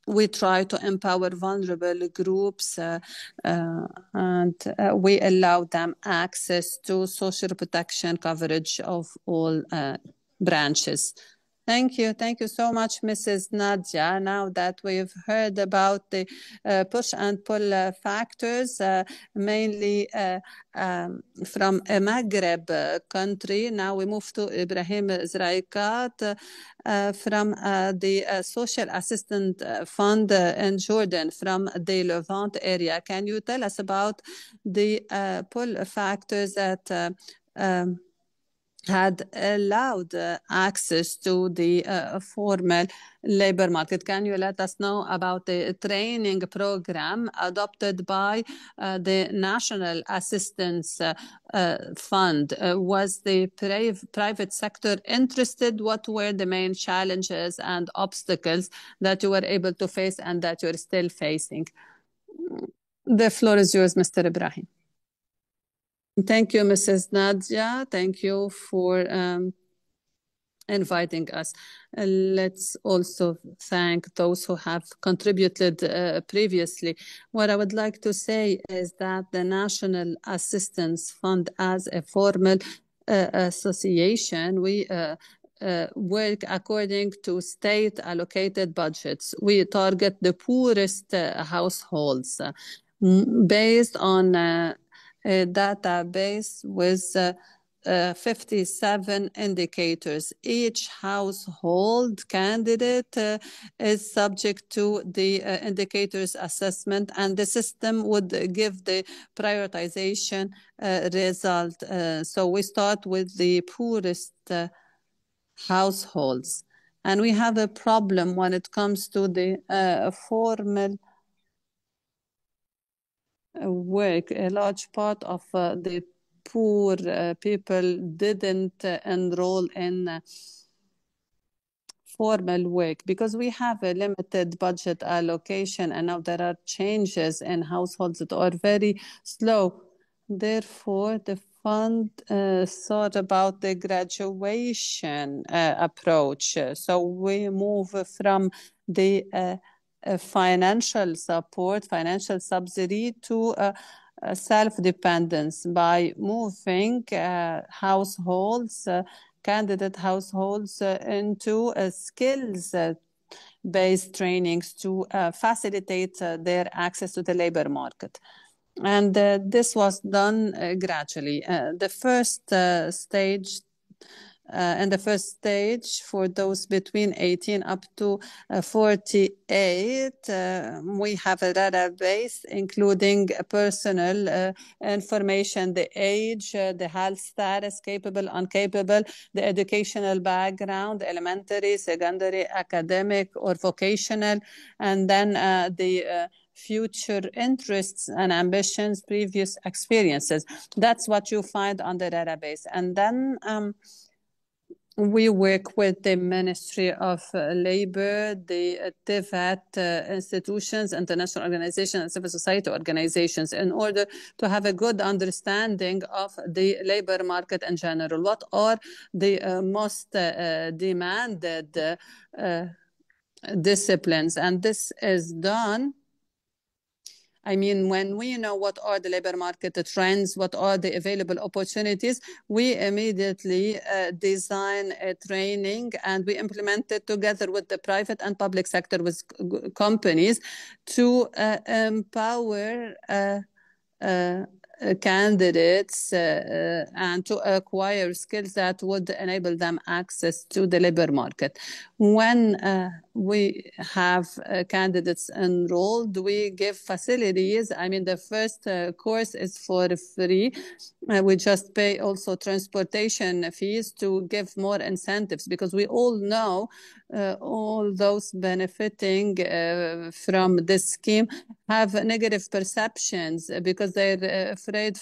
we try to empower vulnerable groups and we allow them access to social protection coverage of all branches. Thank you. Thank you so much, Mrs. Nadia. Now that we've heard about the push and pull factors, mainly from a Maghreb country, now we move to Ibrahim Zraikat from the Social Assistance Fund in Jordan, from the Levant area. Can you tell us about the pull factors that had allowed access to the formal labor market? Can you let us know about the training program adopted by the National Assistance Fund? Was the private sector interested? What were the main challenges and obstacles that you were able to face and that you're still facing? The floor is yours, Mr. Ibrahim. Thank you, Mrs. Nadia. Thank you for inviting us. Let's also thank those who have contributed previously. What I would like to say is that the National Assistance Fund, as a formal association, we work according to state allocated budgets. We target the poorest households based on a database with 57 indicators. Each household candidate is subject to the indicators assessment, and the system would give the prioritization result. So we start with the poorest households. And we have a problem when it comes to the formal work. A large part of the poor people didn't enroll in formal work because we have a limited budget allocation, and now there are changes in households that are very slow. Therefore, the fund thought about the graduation approach. So we move from the financial support, financial subsidy to self-dependence by moving households, candidate households into skills based trainings to facilitate their access to the labor market. And this was done gradually. The first stage in the first stage for those between 18 up to 48, we have a database including personal information, the age, the health status, capable, incapable, the educational background, elementary, secondary, academic, or vocational, and then the future interests and ambitions, previous experiences. That's what you find on the database. And then we work with the Ministry of Labor, the TIVAT institutions, international organizations, and civil society organizations in order to have a good understanding of the labor market in general. What are the most demanded disciplines? And this is done. I mean, when we know what are the labor market trends, what are the available opportunities, we immediately design a training and we implement it together with the private and public sector, with companies, to empower candidates and to acquire skills that would enable them access to the labor market. When we have candidates enrolled, we give facilities. I mean, the first course is for free. We just pay also transportation fees to give more incentives, because we all know all those benefiting from this scheme have negative perceptions because they're afraid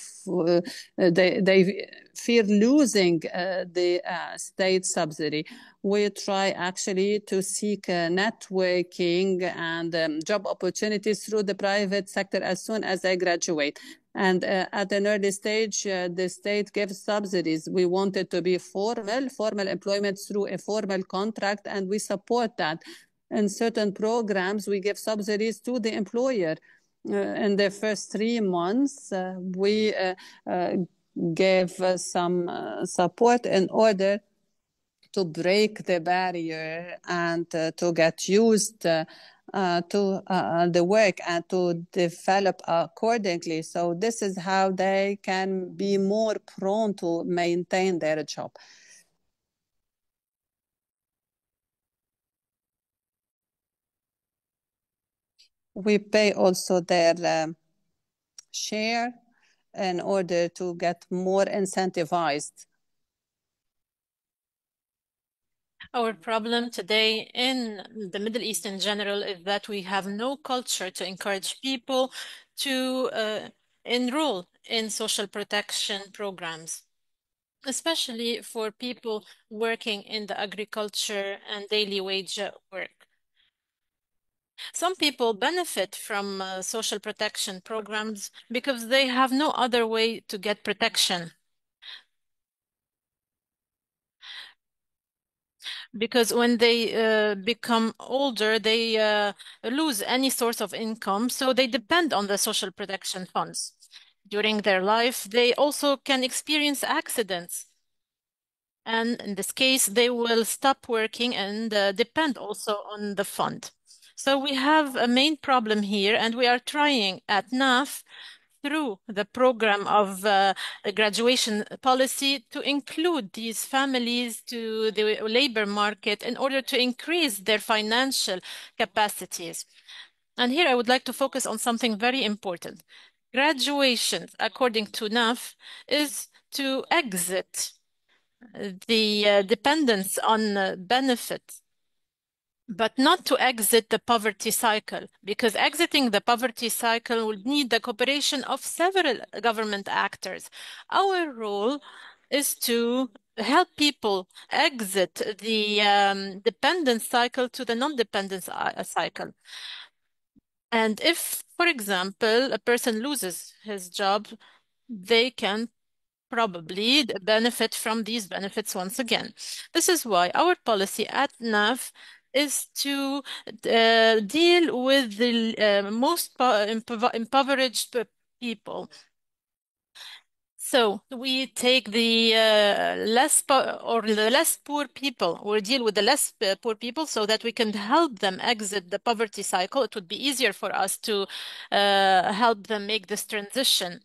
they fear losing the state subsidy. We try actually to seek networking and job opportunities through the private sector as soon as they graduate. And at an early stage, the state gives subsidies. We want it to be formal employment through a formal contract, and we support that. In certain programs, we give subsidies to the employer. In the first 3 months, we gave some support in order to break the barrier and to get used to the work and to develop accordingly. So this is how they can be more prone to maintain their job. We pay also their share in order to get more incentivized. Our problem today in the Middle East in general is that we have no culture to encourage people to enroll in social protection programs, especially for people working in the agriculture and daily wage work. Some people benefit from social protection programs because they have no other way to get protection. because when they become older, they lose any source of income, so they depend on the social protection funds. During their life, they also can experience accidents. And in this case, they will stop working and depend also on the fund. So we have a main problem here, and we are trying at NAF through the program of graduation policy to include these families to the labor market in order to increase their financial capacities. And here I would like to focus on something very important. Graduation, according to NAF, is to exit the dependence on benefits, but not to exit the poverty cycle, because exiting the poverty cycle would need the cooperation of several government actors. Our role is to help people exit the dependence cycle to the non-dependence cycle. And if, for example, a person loses his job, they can probably benefit from these benefits once again. This is why our policy at NAF is to deal with the most impoverished people. So we take the less poor people, or deal with the less poor people so that we can help them exit the poverty cycle. It would be easier for us to help them make this transition.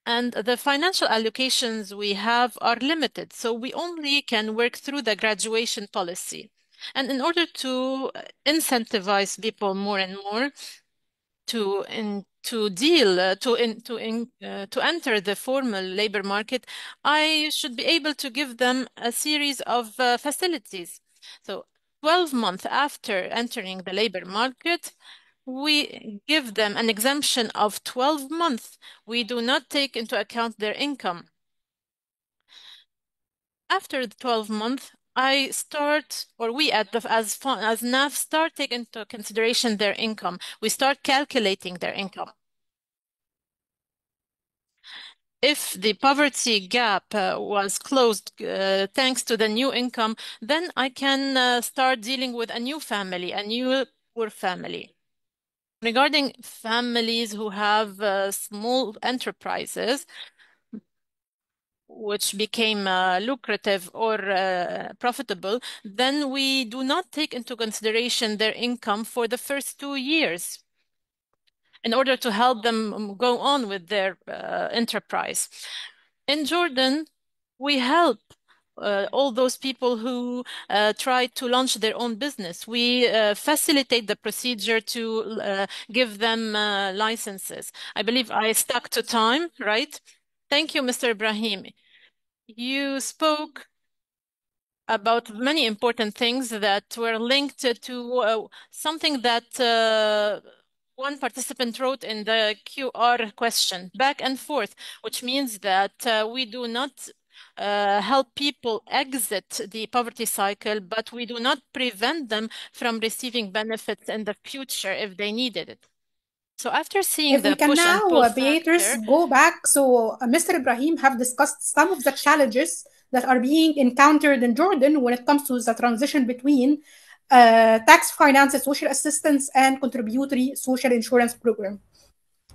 And the financial allocations we have are limited, so we only can work through the graduation policy. And in order to incentivize people more and more to enter the formal labor market, I should be able to give them a series of facilities. So 12 months after entering the labor market, we give them an exemption of 12 months. We do not take into account their income. After the 12 months, I start, or we as NAF start taking into consideration their income. We start calculating their income. If the poverty gap was closed thanks to the new income, then I can start dealing with a new family, a new poor family. Regarding families who have small enterprises, which became lucrative or profitable, then we do not take into consideration their income for the first 2 years in order to help them go on with their enterprise. In Jordan, we help all those people who try to launch their own business. We facilitate the procedure to give them licenses. I believe I stuck to time, right? Thank you, Mr. Ibrahim. You spoke about many important things that were linked to something that one participant wrote in the QR question, back and forth, which means that we do not help people exit the poverty cycle, but we do not prevent them from receiving benefits in the future if they needed it. So after seeing If we the can push and now, pull Beatrice, factor, go back. So, Mr. Ibrahim have discussed some of the challenges that are being encountered in Jordan when it comes to the transition between tax-financed social assistance and contributory social insurance program.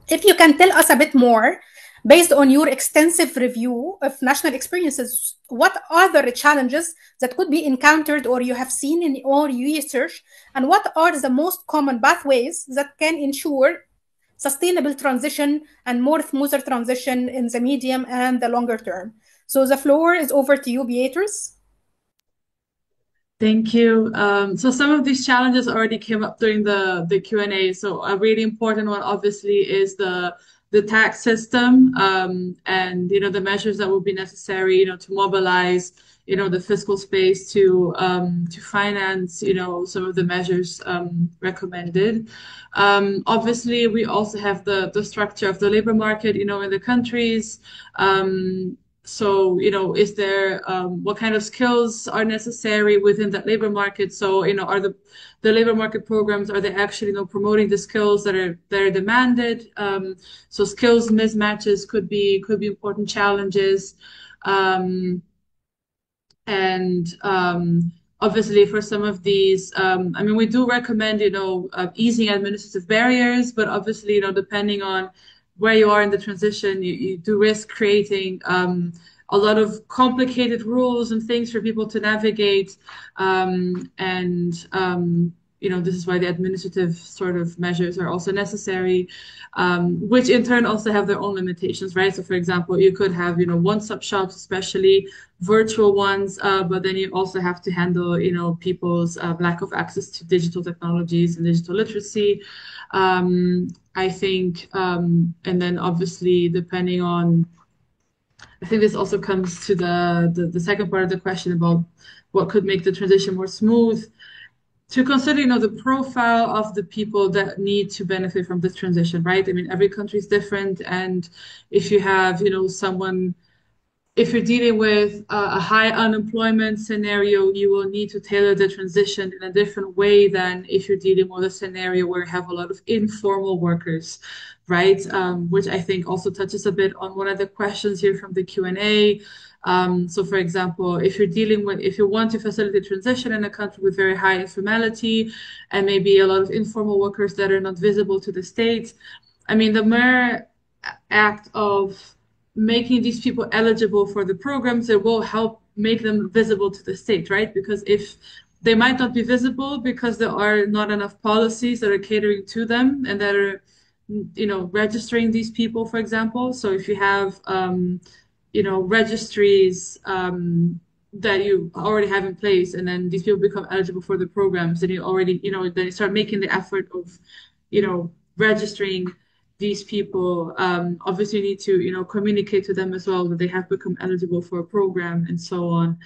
If you can tell us a bit more, based on your extensive review of national experiences, what are the challenges that could be encountered or you have seen in your research, and what are the most common pathways that can ensure sustainable transition and more smoother transition in the medium and the longer term? So the floor is over to you, Beatrice. Thank you. So some of these challenges already came up during the Q&A. So a really important one, obviously, is the tax system, and the measures that will be necessary, to mobilize, the fiscal space to finance, some of the measures recommended. Obviously, we also have the structure of the labor market, in the countries. So, is there what kind of skills are necessary within that labor market? So, are the labor market programs, are they actually, promoting the skills that are demanded? So skills mismatches could be important challenges. And obviously for some of these, I mean, we do recommend, easing administrative barriers, but obviously, depending on where you are in the transition, you do risk creating a lot of complicated rules and things for people to navigate. This is why the administrative sort of measures are also necessary, which in turn also have their own limitations, right? So, for example, you could have, one-stop shops, especially virtual ones, but then you also have to handle, people's lack of access to digital technologies and digital literacy. I think, and then obviously, depending on, I think this also comes to the second part of the question about what could make the transition more smooth. To consider, the profile of the people that need to benefit from this transition, right? I mean, every country is different, and if you have, someone if you're dealing with a high unemployment scenario, you will need to tailor the transition in a different way than if you're dealing with a scenario where you have a lot of informal workers, right? Which I think also touches a bit on one of the questions here from the Q&A. So, for example, if you want to facilitate transition in a country with very high informality and maybe a lot of informal workers that are not visible to the state, I mean, the mere act of making these people eligible for the programs, it will help make them visible to the state, right? Because if they might not be visible because there are not enough policies that are catering to them and that are, registering these people, for example. So if you have, registries that you already have in place, and then these people become eligible for the programs, and you already, then you start making the effort of, registering these people. Obviously, you need to, communicate to them as well that they have become eligible for a program and so on.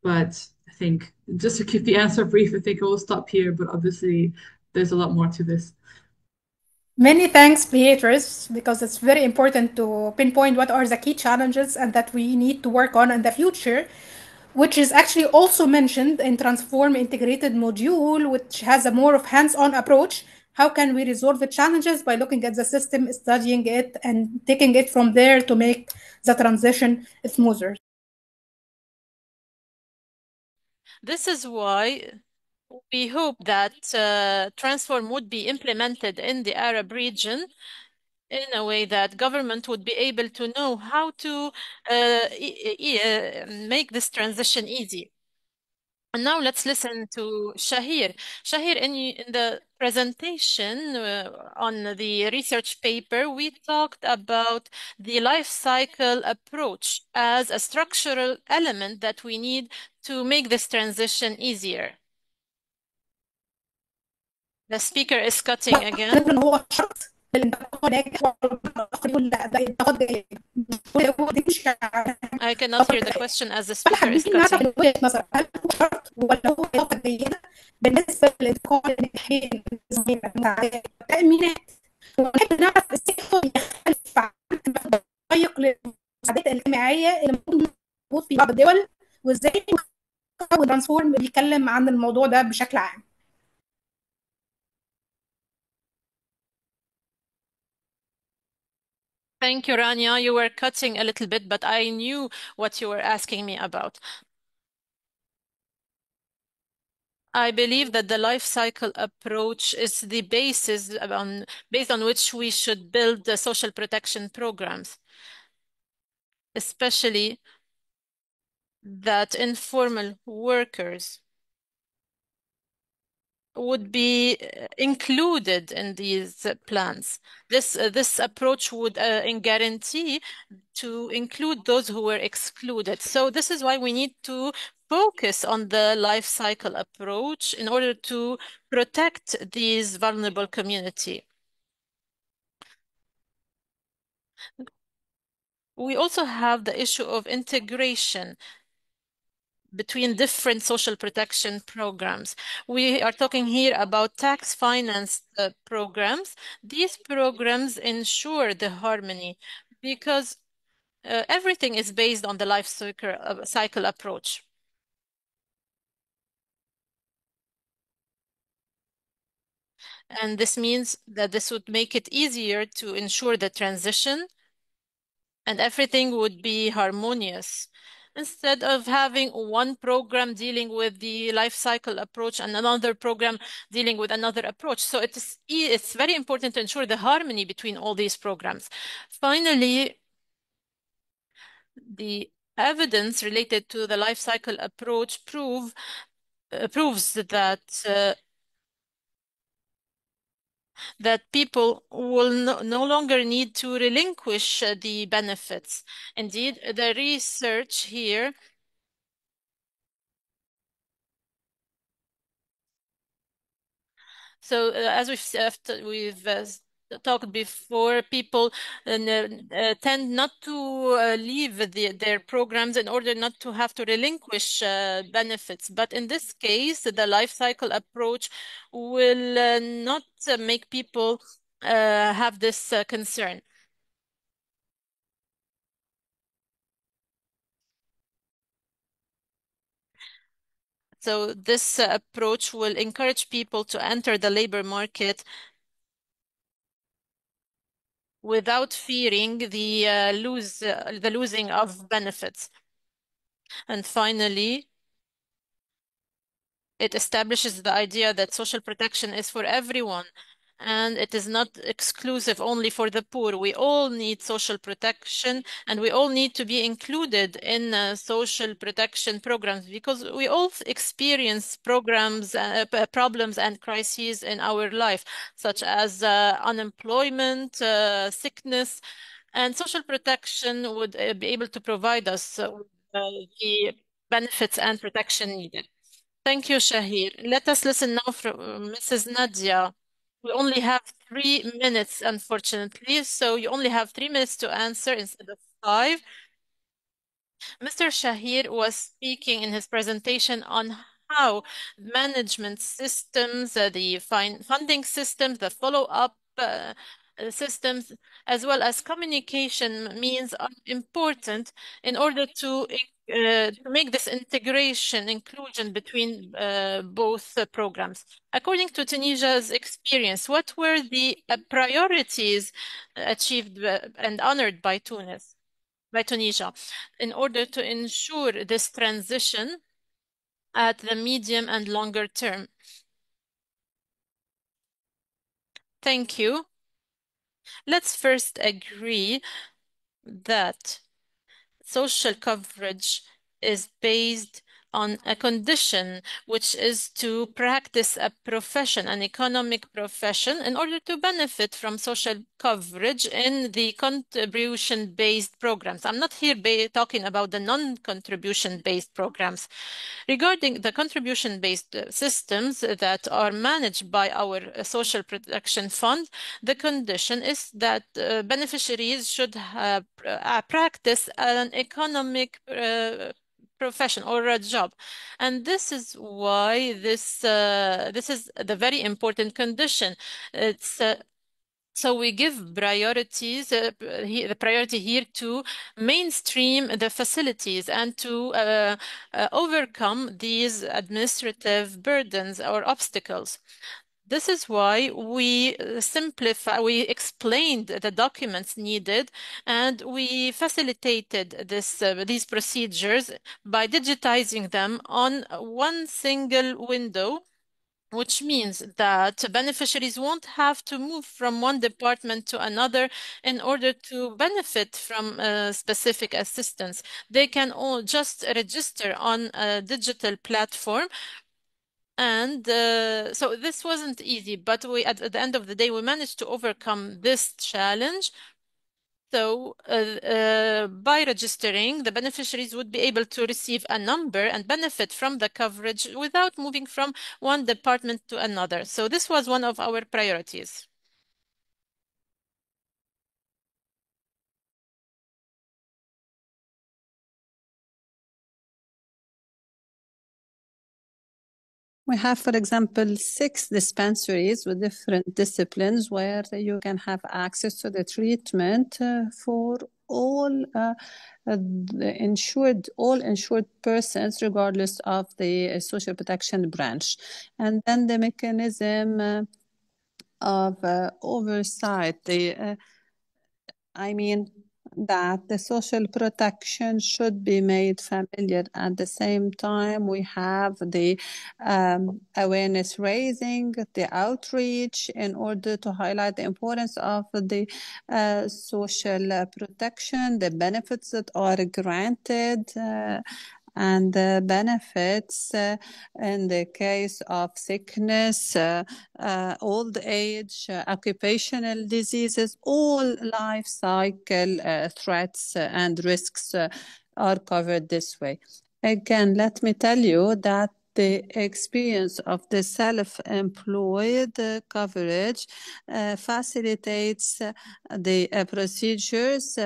But I think just to keep the answer brief, I think I will stop here. But obviously, there's a lot more to this. Many thanks, Beatrice, because it's very important to pinpoint what are the key challenges and that we need to work on in the future, which is actually also mentioned in Transform Integrated module, which has a more of hands-on approach. How can we resolve the challenges by looking at the system, studying it, and taking it from there to make the transition smoother? This is why we hope that Transform would be implemented in the Arab region in a way that government would be able to know how to make this transition easy. And now let's listen to Shahir. Shahir, in the presentation on the research paper, we talked about the life cycle approach as a structural element that we need to make this transition easier. The speaker is cutting again. I cannot hear the question as the speaker is cutting. بالنسبة للانتقال الناحية التأمينات ونحب نعرف ازاي هو بيختلف عن الضيق للمساعدات الجامعية اللي موجود في بعض الدول وازاي ترانسفورم بيتكلم عن الموضوع ده بشكل عام. Thank you, Rania. You were cutting a little bit, but I knew what you were asking me about. I believe that the life cycle approach is the basis based on which we should build the social protection programs, especially that informal workers would be included in these plans. This approach would guarantee to include those who were excluded. So this is why we need to focus on the life cycle approach in order to protect these vulnerable community. We also have the issue of integration between different social protection programs. We are talking here about tax-financed programs. These programs ensure the harmony because everything is based on the life cycle approach. And this means that this would make it easier to ensure the transition and everything would be harmonious. instead of having one program dealing with the life cycle approach and another program dealing with another approach. So it's very important to ensure the harmony between all these programs. Finally, the evidence related to the life cycle approach proves that people will no longer need to relinquish the benefits. Indeed, the research here so as we've talked before, people tend not to leave their programs in order not to have to relinquish benefits. But in this case, the life cycle approach will not make people have this concern. So this approach will encourage people to enter the labor market without fearing the losing of benefits. And finally, it establishes the idea that social protection is for everyone and it is not exclusive only for the poor. We all need social protection and we all need to be included in social protection programs because we all experience problems and crises in our life, such as unemployment, sickness, and social protection would be able to provide us with the benefits and protection needed. Thank you, Shahir. Let us listen now from Mrs. Nadia. We only have 3 minutes, unfortunately, so you only have 3 minutes to answer instead of 5. Mr. Shahir was speaking in his presentation on how management systems, the funding systems, the follow-up systems, as well as communication means are important in order to make this integration, inclusion between both programs. According to Tunisia's experience, what were the priorities achieved and honored by Tunisia, in order to ensure this transition at the medium and longer term? Thank you. Let's first agree that social coverage is based on a condition, which is to practice a profession, an economic profession, in order to benefit from social coverage in the contribution-based programs. I'm not here talking about the non-contribution-based programs. Regarding the contribution-based systems that are managed by our Social Protection Fund, the condition is that beneficiaries should practice an economic profession or a job, and this is why this is the very important condition. It's so we give priorities, the priority here to mainstream the facilities and to overcome these administrative burdens or obstacles. This is why we we explained the documents needed, and we facilitated these procedures by digitizing them on one single window, which means that beneficiaries won't have to move from one department to another in order to benefit from specific assistance. They can all just register on a digital platform. And so this wasn't easy, but at the end of the day, we managed to overcome this challenge. So by registering, the beneficiaries would be able to receive a number and benefit from the coverage without moving from one department to another. So this was one of our priorities. We have, for example, 6 dispensaries with different disciplines where you can have access to the treatment for all insured persons, regardless of the social protection branch. And then the mechanism of oversight, that the social protection should be made familiar. At the same time, we have the awareness raising, the outreach in order to highlight the importance of the social protection, the benefits that are granted, and the benefits in the case of sickness, old age, occupational diseases, all life cycle threats and risks are covered this way. Again, let me tell you that the experience of the self-employed coverage facilitates the procedures,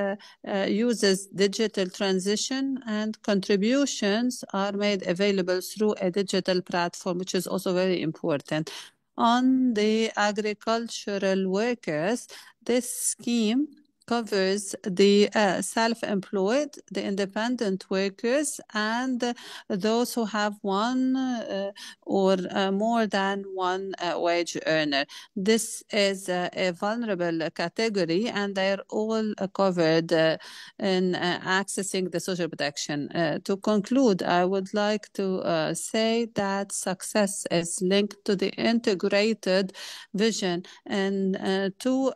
uses digital transition, and contributions are made available through a digital platform, which is also very important. On the agricultural workers, this scheme covers the self-employed, the independent workers, and those who have one or more than one wage earner. This is a vulnerable category, and they're all covered in accessing the social protection. To conclude, I would like to say that success is linked to the integrated vision in two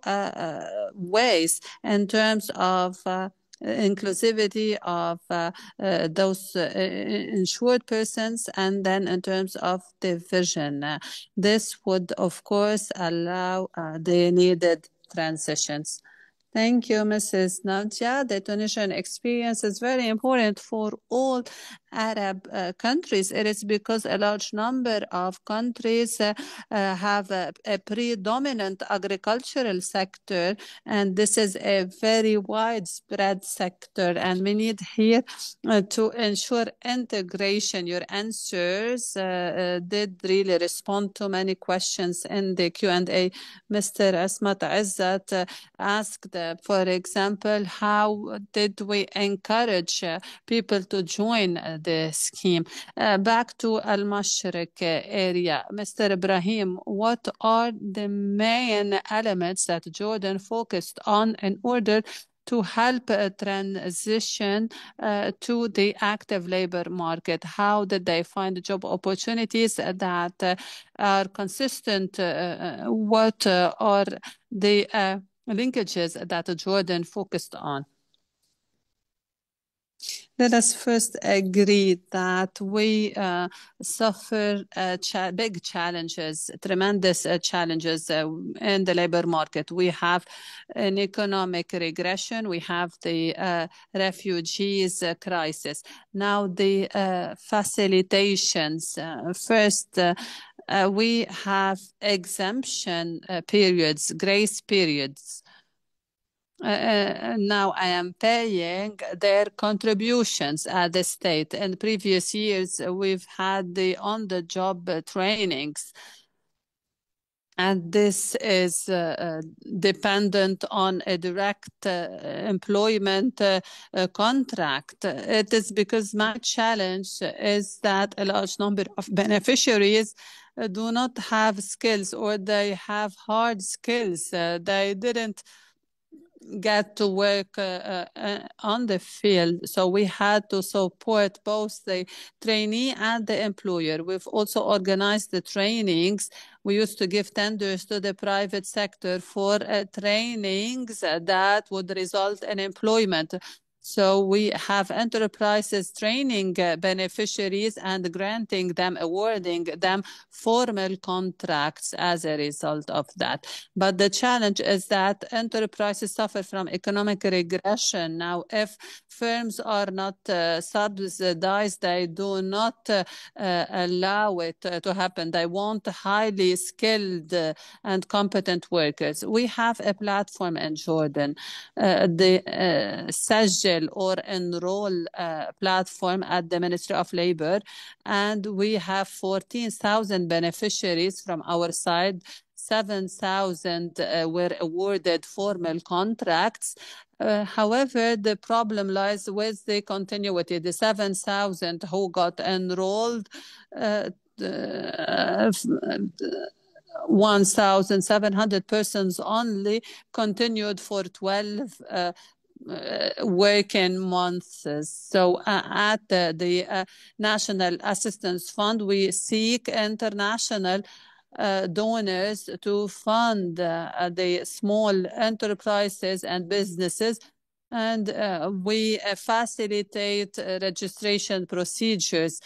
ways in terms of inclusivity of those insured persons, and then in terms of the vision. This would, of course, allow the needed transitions. Thank you, Mrs. Nadia. The Tunisian experience is very important for all Arab countries. It is because a large number of countries have a predominant agricultural sector, and this is a very widespread sector, and we need here to ensure integration. Your answers did really respond to many questions in the Q&A. Mr. Asmat Azzat asked, for example, how did we encourage people to join the scheme? Back to Al-Mashriq area, Mr. Ibrahim, what are the main elements that Jordan focused on in order to help transition to the active labor market? How did they find job opportunities that are consistent? What are the linkages that Jordan focused on? Let us first agree that we suffer big challenges, tremendous challenges in the labor market. We have an economic regression. We have the refugees crisis. Now the facilitations. First, we have exemption periods, grace periods. Now I am paying their contributions at the state. In previous years, we've had the on-the-job trainings, and this is dependent on a direct employment contract. It is because my challenge is that a large number of beneficiaries do not have skills, or they have hard skills. They didn't get to work on the field. So we had to support both the trainee and the employer. We've also organized the trainings. We used to give tenders to the private sector for trainings that would result in employment. So we have enterprises training beneficiaries and granting them, awarding them formal contracts as a result of that. But the challenge is that enterprises suffer from economic regression. Now, if firms are not subsidized, they do not allow it to happen. They want highly skilled and competent workers. We have a platform in Jordan, the Sajil or Enroll platform at the Ministry of Labor, and we have 14,000 beneficiaries from our side. 7,000 were awarded formal contracts. However, the problem lies with the continuity. The 7,000 who got enrolled, 1,700 persons only continued for 12 working months. So at the National Assistance Fund, we seek international donors to fund the small enterprises and businesses, and we facilitate registration procedures,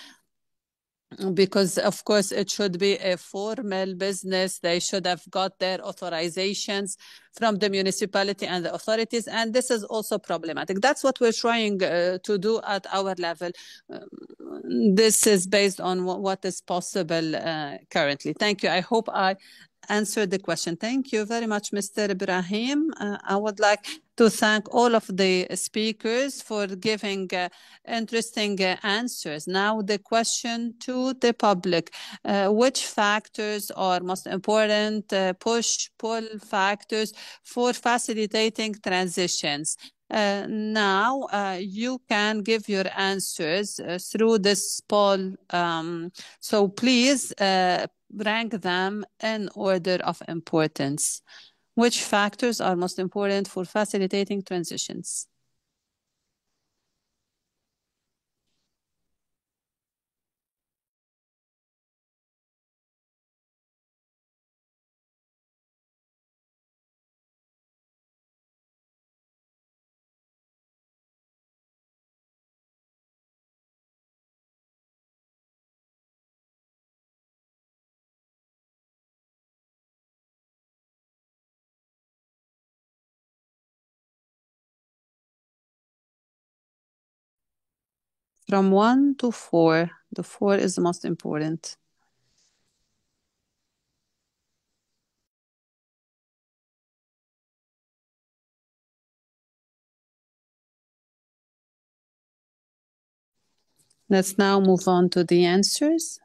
because of course it should be a formal business. They should have got their authorizations from the municipality and the authorities, and this is also problematic. That's what we're trying to do at our level. This is based on what is possible currently. Thank you. I hope I answered the question. Thank you very much, Mr. Ibrahim. I would like to thank all of the speakers for giving interesting answers. Now the question to the public: which factors are most important push-pull factors for facilitating transitions? Now you can give your answers through this poll. So please rank them in order of importance. Which factors are most important for facilitating transitions? From 1 to 4, the 4 is the most important. Let's now move on to the answers.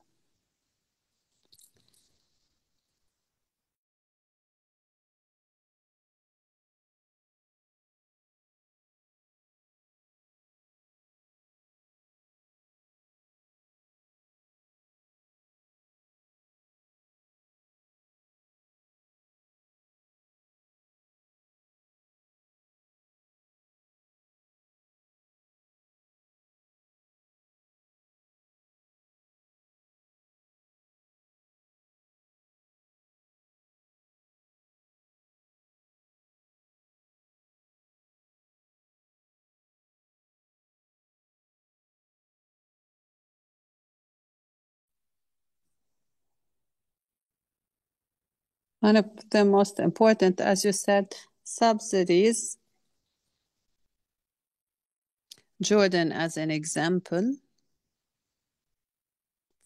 One of the most important, as you said, subsidies. Jordan as an example,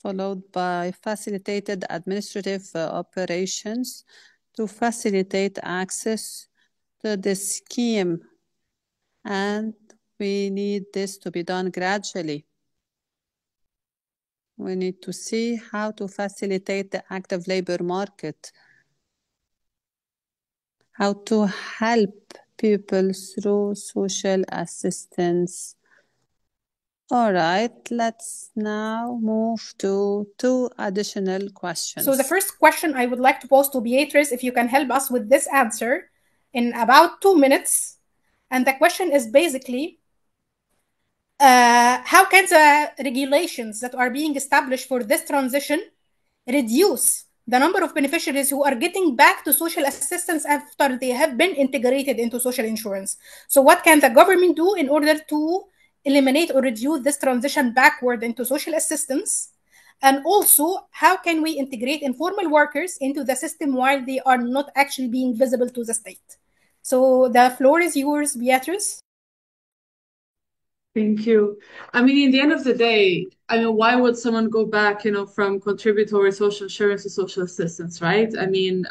followed by facilitated administrative operations to facilitate access to the scheme. And we need this to be done gradually. We need to see how to facilitate the active labor market, how to help people through social assistance. All right, let's now move to 2 additional questions. So the first question I would like to pose to Beatrice, if you can help us with this answer in about 2 minutes. And the question is basically, how can the regulations that are being established for this transition reduce the number of beneficiaries who are getting back to social assistance after they have been integrated into social insurance? So what can the government do in order to eliminate or reduce this transition backward into social assistance? And also, how can we integrate informal workers into the system while they are not actually being visible to the state? So the floor is yours, Beatrice. Thank you. I mean, in the end of the day, I mean, why would someone go back, from contributory social insurance to social assistance, right? I mean,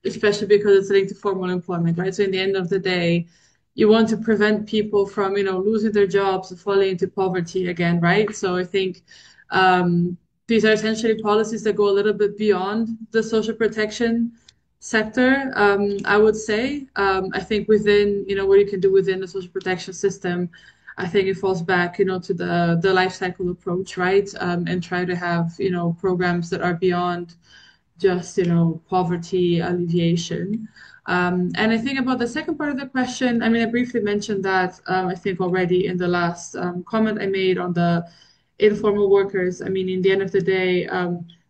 especially because it's linked to formal employment, right? So in the end of the day, you want to prevent people from, losing their jobs and falling into poverty again, right? So I think these are essentially policies that go a little bit beyond the social protection sector, I would say. I think within, what you can do within the social protection system, I think it falls back, to the life cycle approach, right? And try to have, programs that are beyond just, poverty alleviation. And I think about the second part of the question, I mean, I briefly mentioned that, I think already in the last comment I made on the informal workers. I mean, in the end of the day,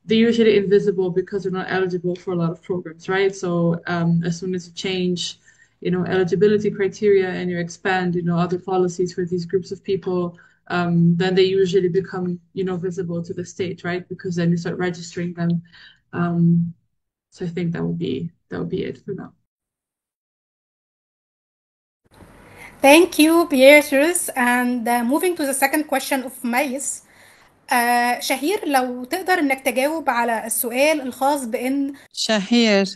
they're usually invisible because they're not eligible for a lot of programs, right? So as soon as you change, eligibility criteria and you expand, other policies for these groups of people, then they usually become, visible to the state, right? Because then you start registering them. So I think that would be it for now. Thank you, Beatrice. And moving to the second question of Mais. شهير لو تقدر انك تجاوب على السؤال الخاص بان شهير,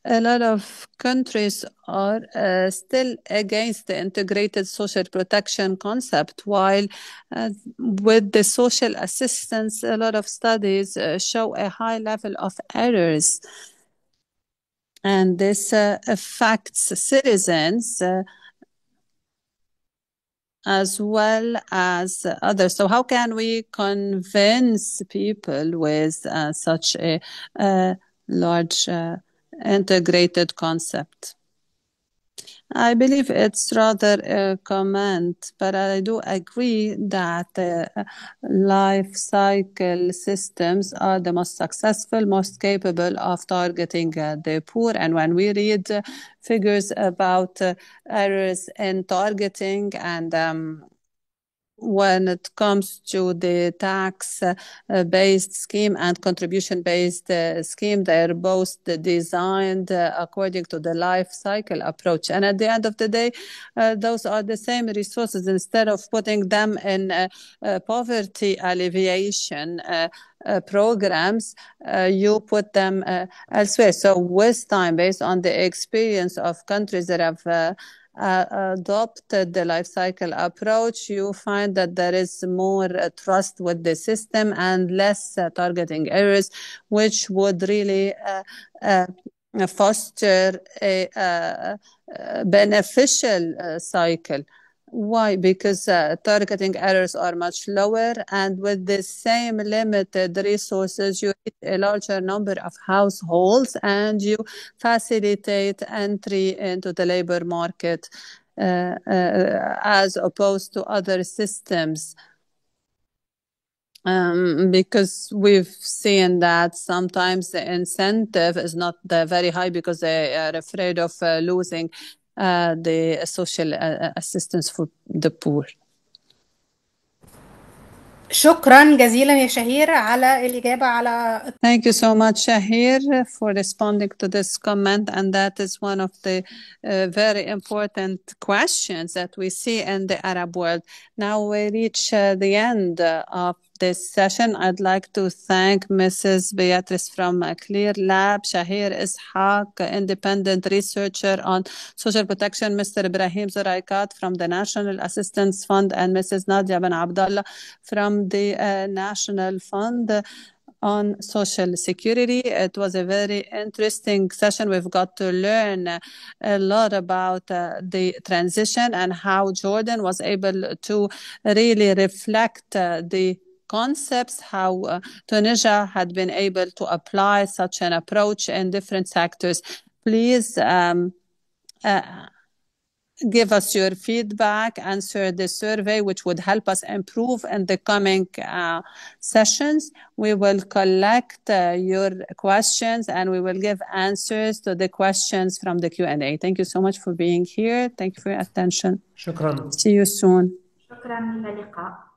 a lot of countries are still against the integrated social protection concept, while with the social assistance, a lot of studies show a high level of errors. And this affects citizens as well as others. So how can we convince people with such a large integrated concept? I believe it's rather a comment, but I do agree that life cycle systems are the most successful, most capable of targeting the poor. And when we read figures about errors in targeting and when it comes to the tax-based scheme and contribution-based scheme, they're both designed according to the life cycle approach. And at the end of the day, those are the same resources. Instead of putting them in poverty alleviation programs, you put them elsewhere. So with time, based on the experience of countries that have adopted the life cycle approach, you find that there is more trust with the system and less targeting errors, which would really foster a beneficial cycle. Why? Because targeting errors are much lower, and with the same limited resources, you reach a larger number of households and you facilitate entry into the labor market as opposed to other systems. Because we've seen that sometimes the incentive is not very high because they are afraid of losing the social assistance for the poor. شكرا جزيلا يا شهير على الإجابة على Thank you so much, Shahir, for responding to this comment. And that is one of the very important questions that we see in the Arab world. Now we reach the end of this session. I'd like to thank Mrs. Beatrice from Clear Lab, Shahir Ishaq, independent researcher on social protection, Mr. Ibrahim Zuraikat from the National Assistance Fund, and Mrs. Nadia Ben Abdallah from the National Fund on Social Security. It was a very interesting session. We've got to learn a lot about the transition and how Jordan was able to really reflect the concepts, how Tunisia had been able to apply such an approach in different sectors. Please give us your feedback, answer the survey, which would help us improve in the coming sessions. We will collect your questions and we will give answers to the questions from the Q&A. Thank you so much for being here. Thank you for your attention. شكرا. See you soon. شكرا، إلى اللقاء.